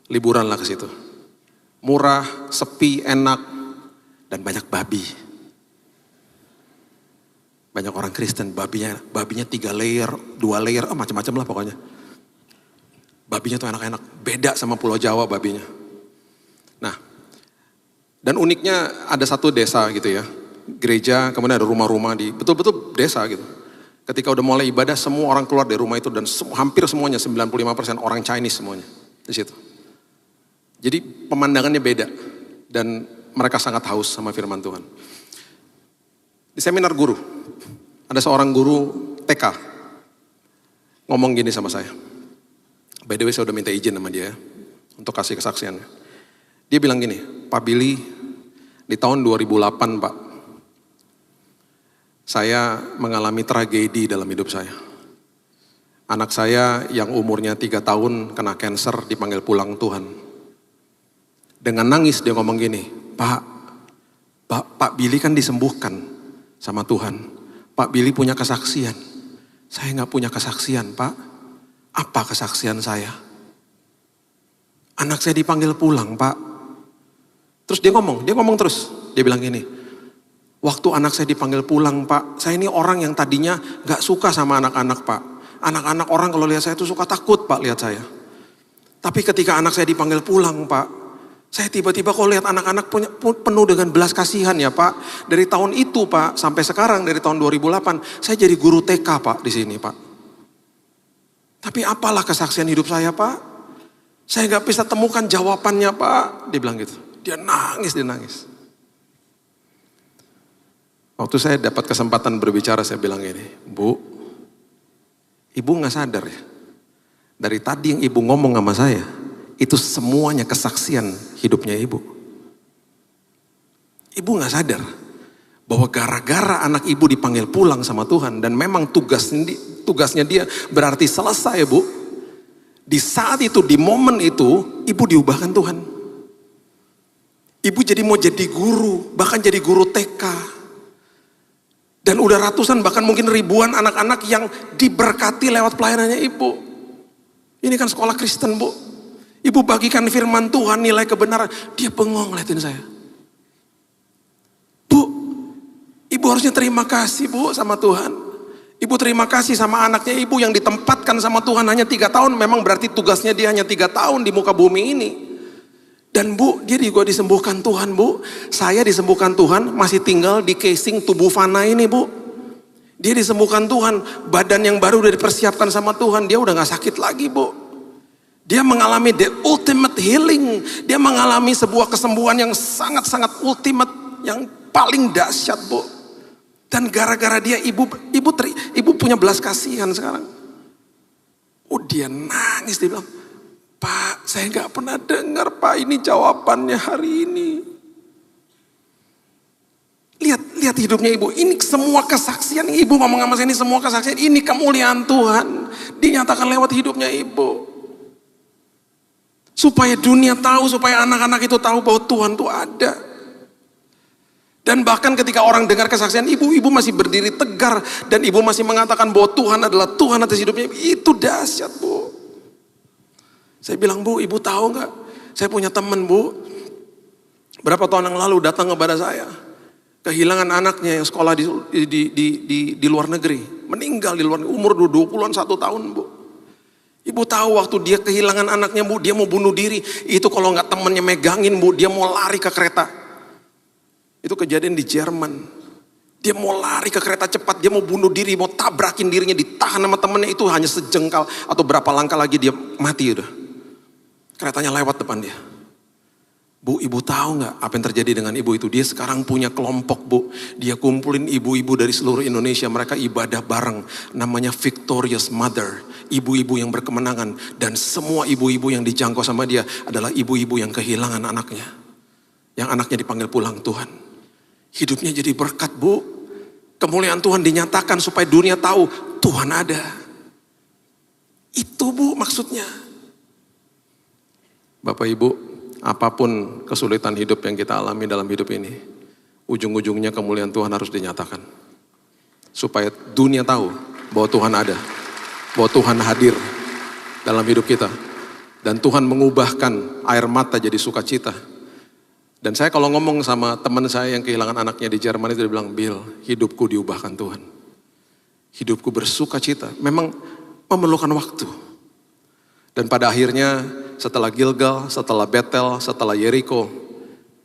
liburan lah ke situ. Murah, sepi, enak, dan banyak babi. Banyak orang Kristen, babinya 3 layer, 2 layer, macam-macam lah pokoknya. Babinya tuh enak-enak, beda sama Pulau Jawa babinya. Nah, Dan uniknya ada satu desa gitu ya, gereja, kemudian ada rumah-rumah di betul-betul desa gitu. Ketika udah mulai ibadah, semua orang keluar dari rumah itu dan hampir semuanya 95% orang Chinese semuanya di situ. Jadi pemandangannya beda dan mereka sangat haus sama firman Tuhan. Di seminar guru, ada seorang guru TK ngomong gini sama saya. By the way, saya udah minta izin sama dia untuk kasih kesaksiannya. Dia bilang gini, Pak Billy, di tahun 2008 Pak, saya mengalami tragedi dalam hidup saya. Anak saya yang umurnya 3 tahun kena kanker dipanggil pulang Tuhan. Dengan nangis dia ngomong gini, Pak Billy kan disembuhkan sama Tuhan. Pak Billy punya kesaksian. Saya gak punya kesaksian Pak. Apa kesaksian saya? Anak saya dipanggil pulang Pak. Terus dia ngomong terus. Dia bilang gini, waktu anak saya dipanggil pulang Pak, saya ini orang yang tadinya gak suka sama anak-anak Pak. Anak-anak orang kalau lihat saya itu suka takut Pak lihat saya. Tapi ketika anak saya dipanggil pulang Pak, saya tiba-tiba kok lihat anak-anak penuh dengan belas kasihan ya Pak. Dari tahun itu Pak, sampai sekarang dari tahun 2008, saya jadi guru TK Pak di sini Pak. Tapi apalah kesaksian hidup saya Pak? Saya gak bisa temukan jawabannya Pak. Dia bilang gitu. Dia nangis. Waktu saya dapat kesempatan berbicara, saya bilang ini, Bu, Ibu gak sadar ya? Dari tadi yang Ibu ngomong sama saya, itu semuanya kesaksian hidupnya Ibu. Ibu gak sadar bahwa gara-gara anak Ibu dipanggil pulang sama Tuhan, dan memang tugasnya dia berarti selesai Bu. Di saat itu, di momen itu, Ibu diubahkan Tuhan. Ibu jadi mau jadi guru, bahkan jadi guru TK. Dan udah ratusan, bahkan mungkin ribuan anak-anak yang diberkati lewat pelayanannya Ibu. Ini kan sekolah Kristen Bu. Ibu bagikan firman Tuhan, nilai kebenaran. Dia bengong liatin saya. Bu, Ibu harusnya terima kasih Bu sama Tuhan. Ibu terima kasih sama anaknya Ibu yang ditempatkan sama Tuhan hanya 3 tahun. Memang berarti tugasnya dia hanya 3 tahun di muka bumi ini. Dan Bu, dia juga disembuhkan Tuhan Bu. Saya disembuhkan Tuhan, masih tinggal di casing tubuh fana ini Bu. Dia disembuhkan Tuhan, badan yang baru udah dipersiapkan sama Tuhan. Dia udah gak sakit lagi Bu. Dia mengalami the ultimate healing. Dia mengalami sebuah kesembuhan yang sangat-sangat ultimate, yang paling dahsyat Bu. Dan gara-gara dia ibu punya belas kasihan sekarang. Oh dia nangis, dia bilang, Pak, saya gak pernah dengar Pak ini jawabannya hari ini. Lihat hidupnya Ibu. Ini semua kesaksian Ibu ngomong sama saya, ini semua kesaksian. Ini kemuliaan Tuhan. Dinyatakan lewat hidupnya Ibu. Supaya dunia tahu, supaya anak-anak itu tahu bahwa Tuhan itu ada. Dan bahkan ketika orang dengar kesaksian Ibu masih berdiri tegar. Dan Ibu masih mengatakan bahwa Tuhan adalah Tuhan atas hidupnya. Itu dahsyat Bu. Saya bilang, Bu, Ibu tahu gak? Saya punya teman Bu. Berapa tahun yang lalu datang kepada saya. Kehilangan anaknya yang sekolah di luar negeri. Meninggal di luar negeri. Umur 21 tahun Bu. Ibu tahu waktu dia kehilangan anaknya Bu. Dia mau bunuh diri. Itu kalau gak temennya megangin Bu. Dia mau lari ke kereta. Itu kejadian di Jerman. Dia mau lari ke kereta cepat. Dia mau bunuh diri. Mau tabrakin dirinya. Ditahan sama temennya. Itu hanya sejengkal. Atau berapa langkah lagi dia mati udah. Keretanya lewat depan dia. Bu, Ibu tahu gak apa yang terjadi dengan Ibu itu? Dia sekarang punya kelompok Bu. Dia kumpulin ibu-ibu dari seluruh Indonesia. Mereka ibadah bareng. Namanya Victorious Mother. Ibu-ibu yang berkemenangan. Dan semua ibu-ibu yang dijangkau sama dia adalah ibu-ibu yang kehilangan anaknya. Yang anaknya dipanggil pulang Tuhan. Hidupnya jadi berkat Bu. Kemuliaan Tuhan dinyatakan supaya dunia tahu Tuhan ada. Itu Bu maksudnya. Bapak Ibu, apapun kesulitan hidup yang kita alami dalam hidup ini, ujung-ujungnya kemuliaan Tuhan harus dinyatakan. Supaya dunia tahu bahwa Tuhan ada, bahwa Tuhan hadir dalam hidup kita. Dan Tuhan mengubahkan air mata jadi sukacita. Dan saya kalau ngomong sama teman saya yang kehilangan anaknya di Jerman itu, dia bilang, Bill, hidupku diubahkan Tuhan. Hidupku bersukacita, memang memerlukan waktu. Dan pada akhirnya setelah Gilgal, setelah Betel, setelah Yeriko,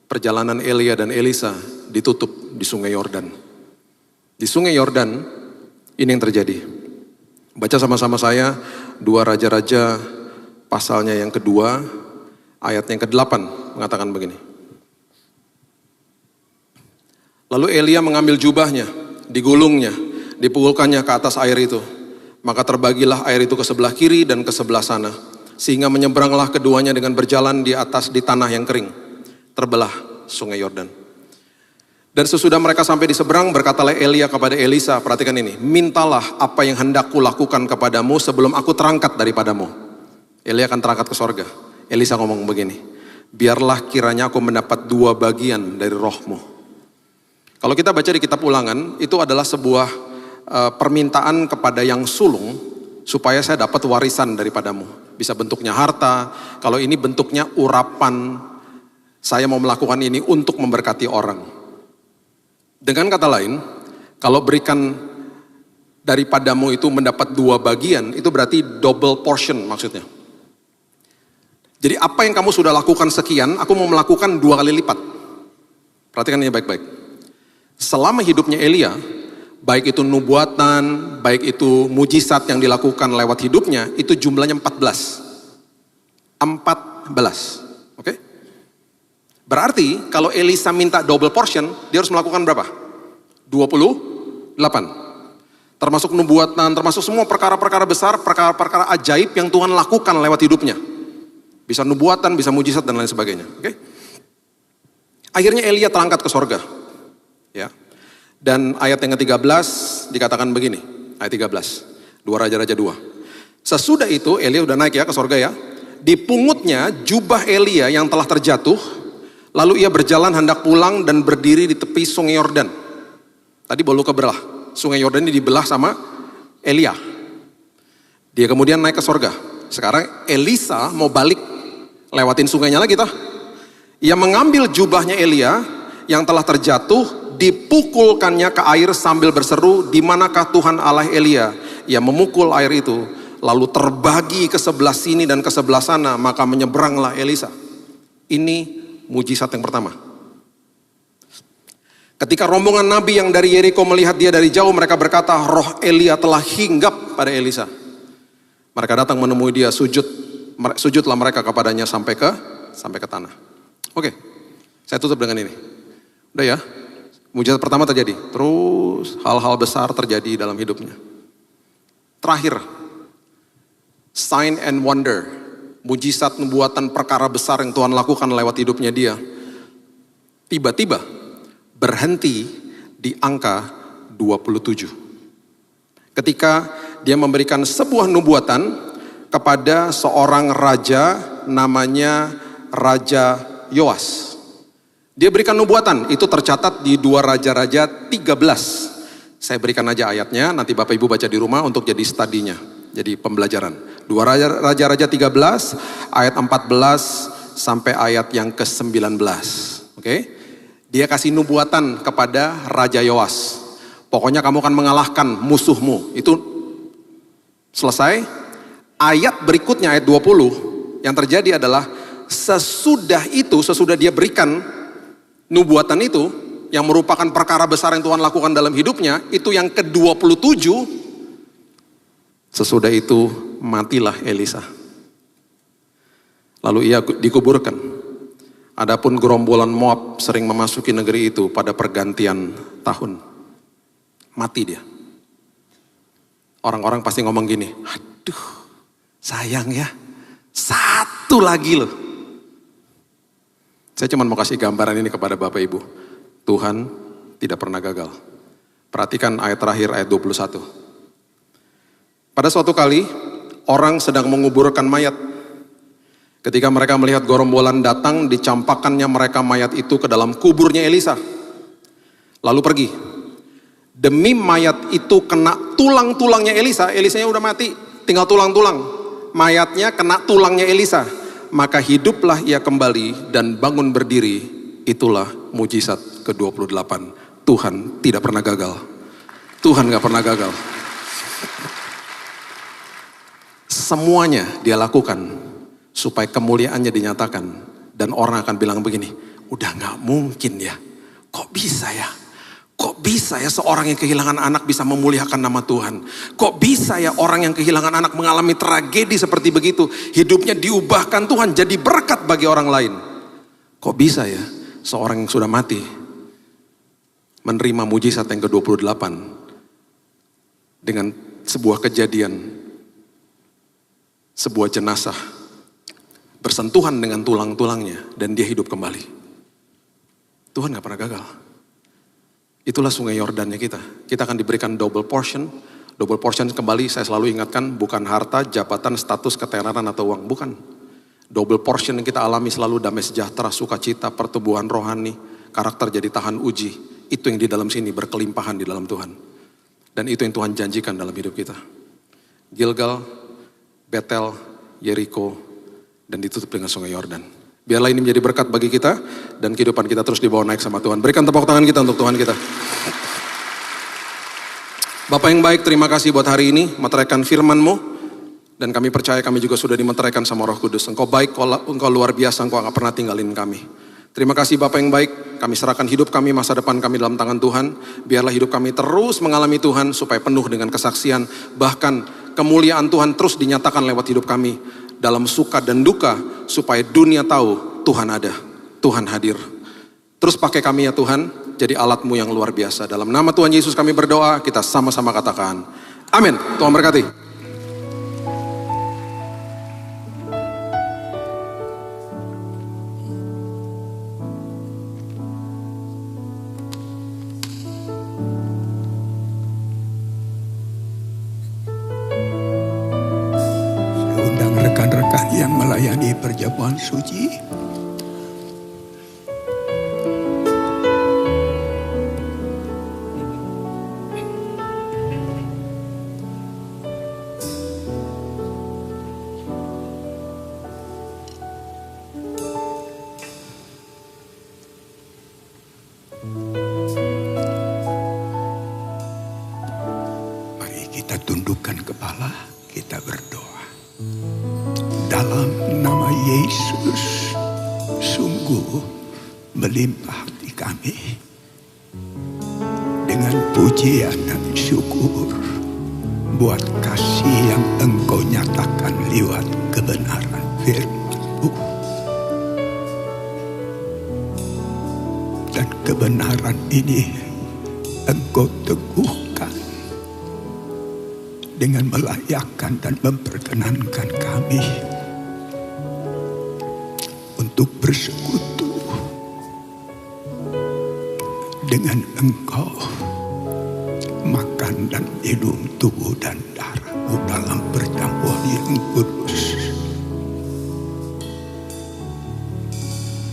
perjalanan Elia dan Elisa ditutup di Sungai Yordan. Di Sungai Yordan ini yang terjadi. Baca sama-sama saya 2 Raja-Raja pasalnya yang kedua, ayat yang ke-8 mengatakan begini. Lalu Elia mengambil jubahnya, digulungnya, dipukulkannya ke atas air itu. Maka terbagilah air itu ke sebelah kiri dan ke sebelah sana. Sehingga menyeberanglah keduanya dengan berjalan di tanah yang kering. Terbelah Sungai Yordan. Dan sesudah mereka sampai di seberang, berkatalah Elia kepada Elisa, perhatikan ini, mintalah apa yang hendak kulakukan kepadamu sebelum aku terangkat daripadamu. Elia akan terangkat ke sorga. Elisa ngomong begini, biarlah kiranya aku mendapat 2 bagian dari rohmu. Kalau kita baca di kitab Ulangan, itu adalah sebuah permintaan kepada yang sulung, supaya saya dapat warisan daripadamu. Bisa bentuknya harta, kalau ini bentuknya urapan, saya mau melakukan ini untuk memberkati orang. Dengan kata lain, kalau berikan daripadamu itu mendapat 2 bagian, itu berarti double portion maksudnya. Jadi apa yang kamu sudah lakukan sekian, aku mau melakukan 2 kali lipat. Perhatikan ini baik-baik. Selama hidupnya Elia, baik itu nubuatan, baik itu mujizat yang dilakukan lewat hidupnya, itu jumlahnya 14. 14, oke? Berarti kalau Elisa minta double portion, dia harus melakukan berapa? 28. Termasuk nubuatan, termasuk semua perkara-perkara besar, perkara-perkara ajaib yang Tuhan lakukan lewat hidupnya. Bisa nubuatan, bisa mujizat dan lain sebagainya, oke? Akhirnya Elia terangkat ke sorga. Ya. Dan ayat yang ke-13 dikatakan begini, ayat 13, 2 Raja-Raja 2. Sesudah itu Elia udah naik ya ke sorga ya. Dipungutnya jubah Elia yang telah terjatuh, lalu ia berjalan hendak pulang dan berdiri di tepi Sungai Yordan. Tadi baru kebelah, Sungai Yordan ini dibelah sama Elia. Dia kemudian naik ke sorga. Sekarang Elisa mau balik, lewatin sungainya lagi toh. Ia mengambil jubahnya Elia yang telah terjatuh, dipukulkannya ke air sambil berseru, di manakah Tuhan Allah Elia? Ia memukul air itu, lalu terbagi ke sebelah sini dan ke sebelah sana, maka menyeberanglah Elisa. Ini mujizat yang pertama. Ketika rombongan nabi yang dari Yeriko melihat dia dari jauh, mereka berkata, roh Elia telah hinggap pada Elisa. Mereka datang menemui dia, sujudlah mereka kepadanya sampai ke tanah. Oke, saya tutup dengan ini. Udah ya. Mujizat pertama terjadi, terus hal-hal besar terjadi dalam hidupnya. Terakhir, sign and wonder, mujizat, nubuatan, perkara besar yang Tuhan lakukan lewat hidupnya dia. Tiba-tiba berhenti di angka 27. Ketika dia memberikan sebuah nubuatan kepada seorang raja namanya Raja Yoas. Dia berikan nubuatan, itu tercatat di 2 Raja-Raja 13. Saya berikan aja ayatnya, nanti Bapak Ibu baca di rumah untuk jadi studinya, jadi pembelajaran. 2 Raja-Raja 13, ayat 14 sampai ayat yang ke-19. Oke? Dia kasih nubuatan kepada Raja Yoas. Pokoknya kamu akan mengalahkan musuhmu. Itu selesai. Ayat berikutnya, ayat 20, yang terjadi adalah sesudah dia berikan nubuatan itu, yang merupakan perkara besar yang Tuhan lakukan dalam hidupnya, itu yang ke-27, sesudah itu matilah Elisa. Lalu ia dikuburkan. Adapun gerombolan Moab sering memasuki negeri itu pada pergantian tahun. Mati dia. Orang-orang pasti ngomong gini, aduh sayang ya, satu lagi loh. Saya cuma mau kasih gambaran ini kepada Bapak Ibu. Tuhan tidak pernah gagal. Perhatikan ayat terakhir, ayat 21. Pada suatu kali, orang sedang menguburkan mayat. Ketika mereka melihat gerombolan datang, dicampakkannya mereka mayat itu ke dalam kuburnya Elisa. Lalu pergi. Demi mayat itu kena tulang-tulangnya Elisa. Elisanya udah mati, tinggal tulang-tulang. Mayatnya kena tulangnya Elisa. Maka hiduplah ia kembali dan bangun berdiri. Itulah mujizat ke-28. Tuhan tidak pernah gagal. Tuhan gak pernah gagal. Semuanya dia lakukan supaya kemuliaannya dinyatakan. Dan orang akan bilang begini, udah gak mungkin ya. Kok bisa ya? Kok bisa ya seorang yang kehilangan anak bisa memuliakan nama Tuhan? Kok bisa ya orang yang kehilangan anak mengalami tragedi seperti begitu? Hidupnya diubahkan Tuhan jadi berkat bagi orang lain. Kok bisa ya seorang yang sudah mati menerima mujizat yang ke-28 dengan sebuah kejadian, sebuah jenazah bersentuhan dengan tulang-tulangnya dan dia hidup kembali. Tuhan gak pernah gagal. Itulah sungai Yordannya kita. Kita akan diberikan double portion. Double portion kembali saya selalu ingatkan bukan harta, jabatan, status, ketenaran atau uang. Bukan. Double portion yang kita alami selalu damai sejahtera, sukacita, pertumbuhan rohani, karakter jadi tahan uji. Itu yang di dalam sini berkelimpahan di dalam Tuhan. Dan itu yang Tuhan janjikan dalam hidup kita. Gilgal, Betel, Yeriko, dan ditutup dengan sungai Yordan. Biarlah ini menjadi berkat bagi kita dan kehidupan kita terus dibawa naik sama Tuhan. Berikan tepuk tangan kita untuk Tuhan kita. Bapak yang baik, terima kasih buat hari ini, meteraikan firman-Mu. Dan kami percaya kami juga sudah dimeteraikan sama Roh Kudus. Engkau baik, Engkau luar biasa, Engkau gak pernah tinggalin kami. Terima kasih Bapak yang baik, kami serahkan hidup kami, masa depan kami dalam tangan Tuhan. Biarlah hidup kami terus mengalami Tuhan supaya penuh dengan kesaksian. Bahkan kemuliaan Tuhan terus dinyatakan lewat hidup kami. Dalam suka dan duka supaya dunia tahu Tuhan ada, Tuhan hadir. Terus pakai kami ya Tuhan, jadi alat-Mu yang luar biasa. Dalam nama Tuhan Yesus kami berdoa, kita sama-sama katakan amin. Tuhan berkati. Rekan-rekan yang melayani perjamuan suci, mari kita tundukkan kepala, kita berdoa. Dalam nama Yesus, sungguh melimpah hati kami dengan pujian dan syukur buat kasih yang Engkau nyatakan lewat kebenaran firman-Mu. Dan kebenaran ini Engkau teguhkan dengan melayakkan dan memperkenankan kami untuk bersekutu dengan Engkau, makan dan minum tubuh dan darah-Mu dalam perjamuan yang kudus,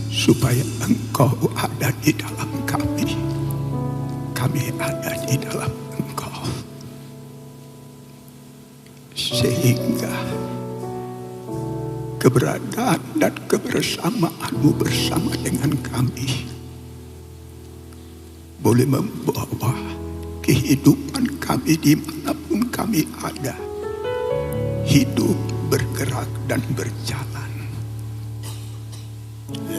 supaya Engkau ada di dalam kami, kami ada di dalam Engkau, sehingga keberadaan dan kebersamaan-Mu bersama dengan kami boleh membawa kehidupan kami dimanapun kami ada, hidup, bergerak dan berjalan.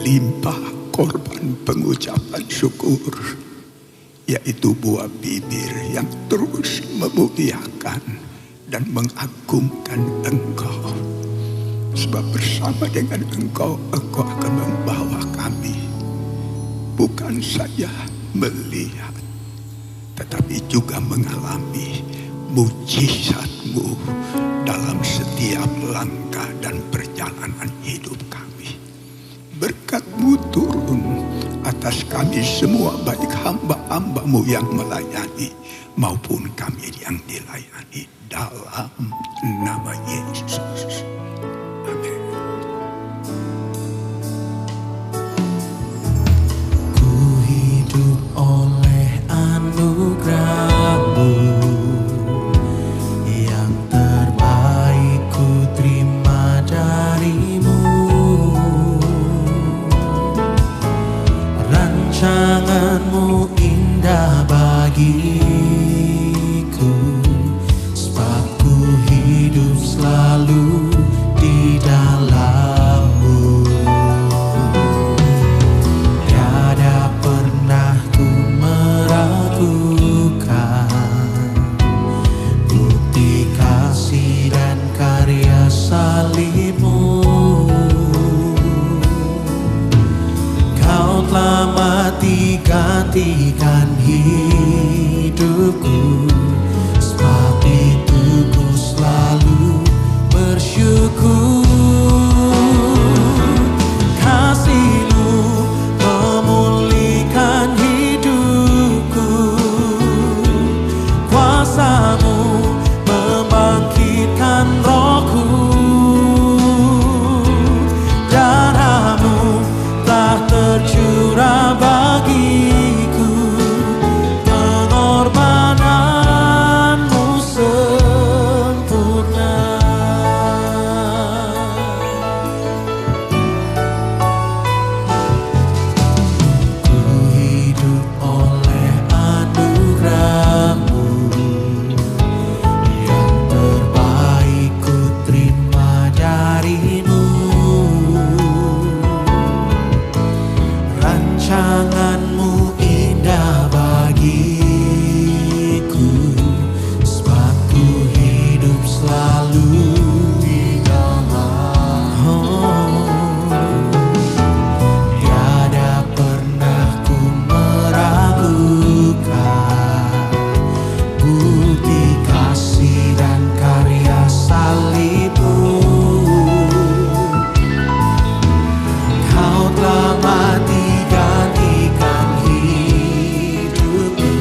Limpah korban pengucapan syukur, yaitu buah bibir yang terus memuliakan dan mengagungkan Engkau. Sebab bersama dengan Engkau, Engkau akan membawa kami bukan saja melihat, tetapi juga mengalami mujizat-Mu dalam setiap langkah dan perjalanan hidup kami. Berkat-Mu turun atas kami semua, baik hamba-hamba-Mu yang melayani maupun kami yang dilayani, dalam nama Yesus. Amin. Ku hidup oleh anugerah-Mu, yang terbaik ku terima dari-Mu. Rancangan-Mu indah bagiku, sebab ku hidup selalu gantikan hidupku. Sebab itu ku selalu bersyukur. Kasih-Mu memulihkan hidupku. Kuasa-Mu membangkitkan rohku. Darah-Mu telah tercurah bagiku. Pengorbanan-Mu sempurna. Ku hidup oleh anugerah-Mu. Yang terbaik ku terima dari-Mu. Rancangan-Mu indah bagiku. Sebab ku hidup selalu di dalam. Tiada pernah ku meragukan bukti kasih dan karya salib-Mu. Kau telah mati gantikan hidupku.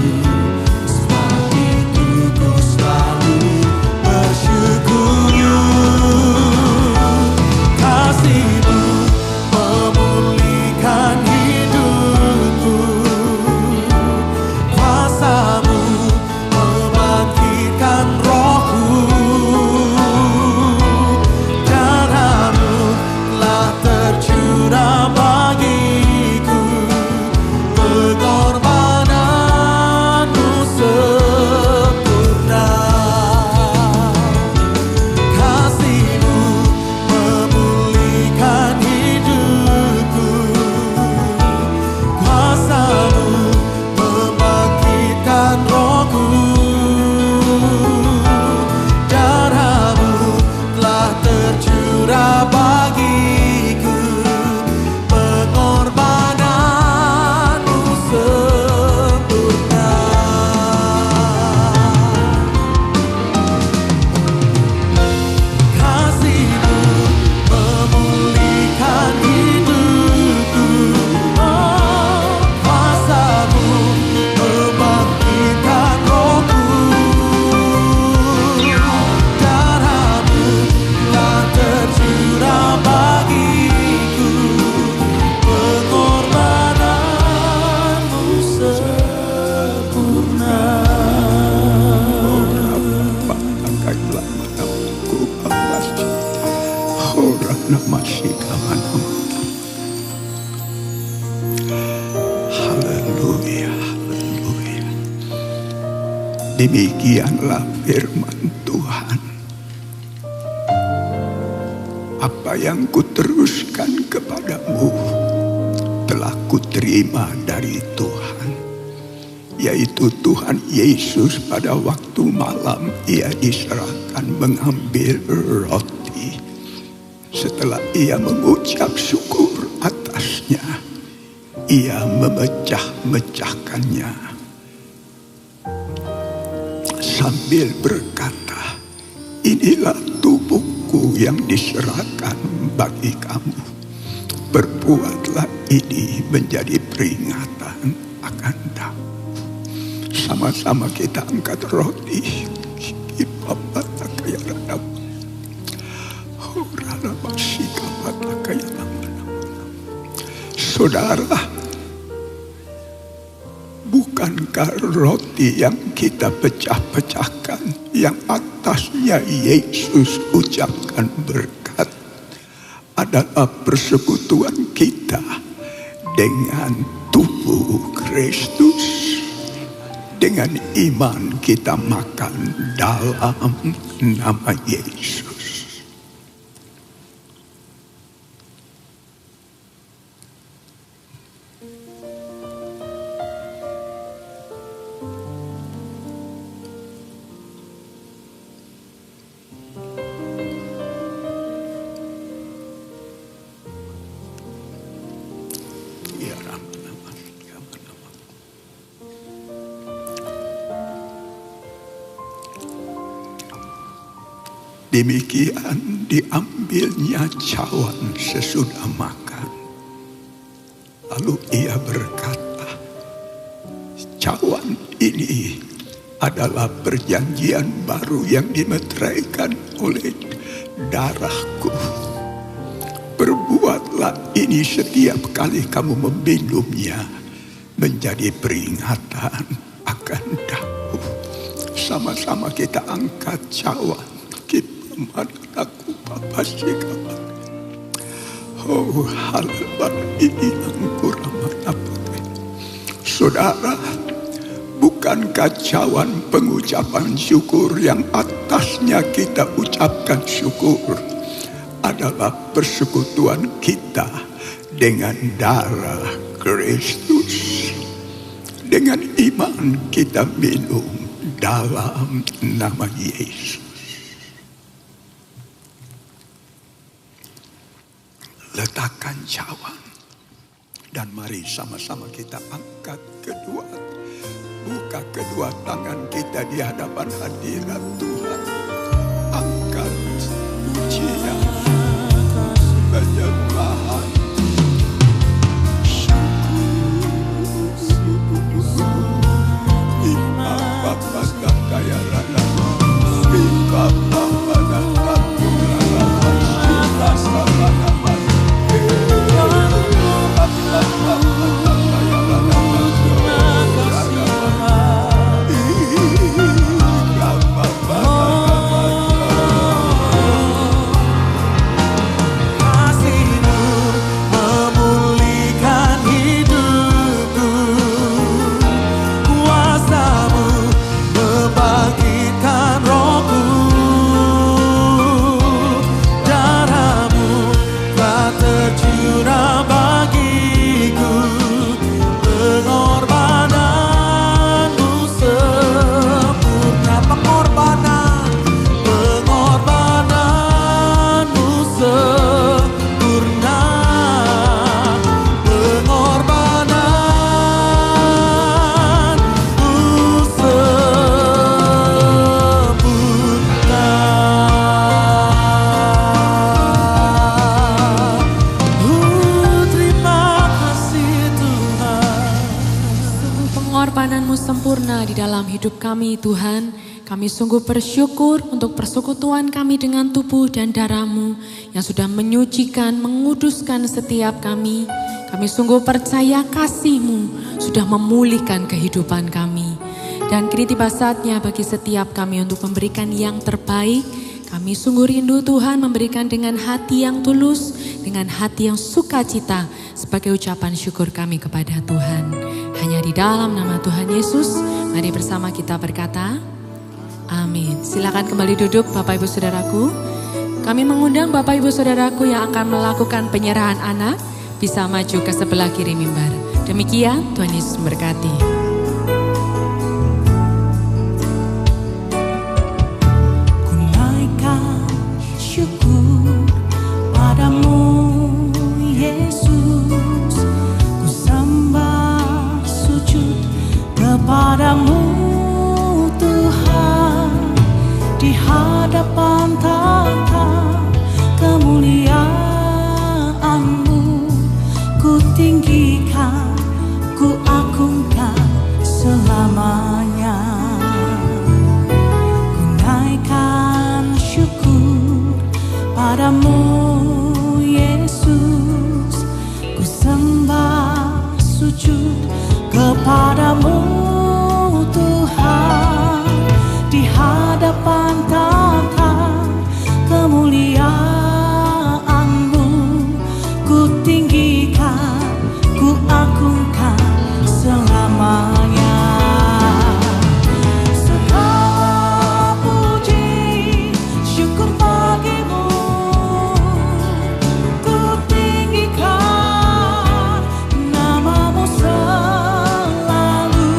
Sebab itu ku selalu bersyukur. Kasih-Mu memulihkan hidupku. Kuasa-Mu membangkitkan rohku. Darah-Mu telah tercurah bagiku. Pengorbanan-Mu sempurna. Kasih-Mu memulihkan hidupku. Kuasa-Mu membangkitkan rohku. Darah-Mu telah tercurah bagiku. Pengorbanan-Mu sempurna. Kasih-Mu memulihkan hidupku. Kuasa-Mu membangkitkan rohku. Darah-Mu telah tercurah bagiku. Pengorbanan-Mu sempurna. Pakailah manaku awas. Orang masih kaman. Haleluya, haleluya. Demikianlah firman Tuhan. Apa yang kuteruskan kepadamu telah kuterima dari Tuhan, yaitu Tuhan Yesus pada waktu malam Ia diserahkan mengambil roti. Setelah Ia mengucap syukur atasnya, Ia memecah-mecahkannya sambil berkata, "Inilah tubuhku yang diserahkan bagi kamu. Berbuatlah ini menjadi peringatan akan aku." Sama-sama kita angkat roti. Saudara, bukankah roti yang kita pecah-pecahkan, yang atasnya Yesus ucapkan berkat, adalah persekutuan kita dengan tubuh Kristus? Dengan iman kita makan dalam nama Yesus. Demikian diambilnya cawan sesudah makan. Lalu ia berkata, cawan ini adalah perjanjian baru yang dimeteraikan oleh darahku. Perbuatlah ini setiap kali kamu meminumnya menjadi peringatan akan aku. Sama-sama kita angkat cawan. Aku Bapa Sikapan. Oh halal ini angkuraman. Saudara, bukankah cawan pengucapan syukur yang atasnya kita ucapkan syukur adalah persekutuan kita dengan darah Kristus? Dengan iman kita minum dalam nama Yesus. Letakkan cawan dan mari sama-sama kita angkat buka kedua tangan kita di hadapan hadirat Tuhan. Angkat pujian penyembahan. Sempurna di dalam hidup kami Tuhan. Kami sungguh bersyukur untuk persekutuan kami dengan tubuh dan darah-Mu yang sudah menyucikan, menguduskan setiap kami. Kami sungguh percaya kasih-Mu sudah memulihkan kehidupan kami. Dan kini tiba saatnya bagi setiap kami untuk memberikan yang terbaik. Kami sungguh rindu Tuhan memberikan dengan hati yang tulus, dengan hati yang sukacita sebagai ucapan syukur kami kepada Tuhan. Hanya di dalam nama Tuhan Yesus, mari bersama kita berkata, amin. Silakan kembali duduk Bapak Ibu Saudaraku. Kami mengundang Bapak Ibu Saudaraku yang akan melakukan penyerahan anak, bisa maju ke sebelah kiri mimbar. Demikian, Tuhan Yesus memberkati. Ku naikkan syukur padamu Yesus, ku sembah sujud kepadamu Tuhan, di hadapan tahta kemuliaan-Mu ku tinggikan, ku agungkan selamanya. Ku naikkan syukur padamu Yesus, ku sembah sujud kepadamu Tuhan, di hadapan tahta kemuliaan-Mu ku tinggikan, ku agungkan selamanya. Segala puji syukur bagimu ku tinggikan, namamu selalu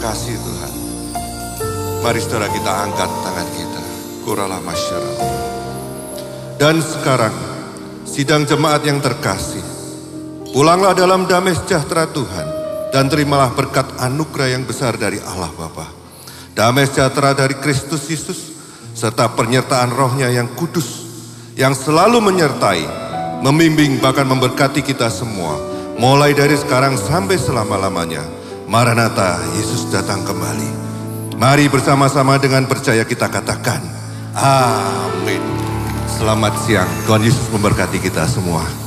kasih Tuhan. Mari saudara kita angkat tangan kita. Kuralah masyarakat. Dan sekarang, sidang jemaat yang terkasih, pulanglah dalam damai sejahtera Tuhan dan terimalah berkat anugerah yang besar dari Allah Bapa. Damai sejahtera dari Kristus Yesus serta penyertaan Roh-Nya yang kudus yang selalu menyertai, membimbing bahkan memberkati kita semua mulai dari sekarang sampai selama-lamanya. Maranatha, Yesus datang kembali. Mari bersama-sama dengan percaya kita katakan, amin. Selamat siang, Tuhan Yesus memberkati kita semua.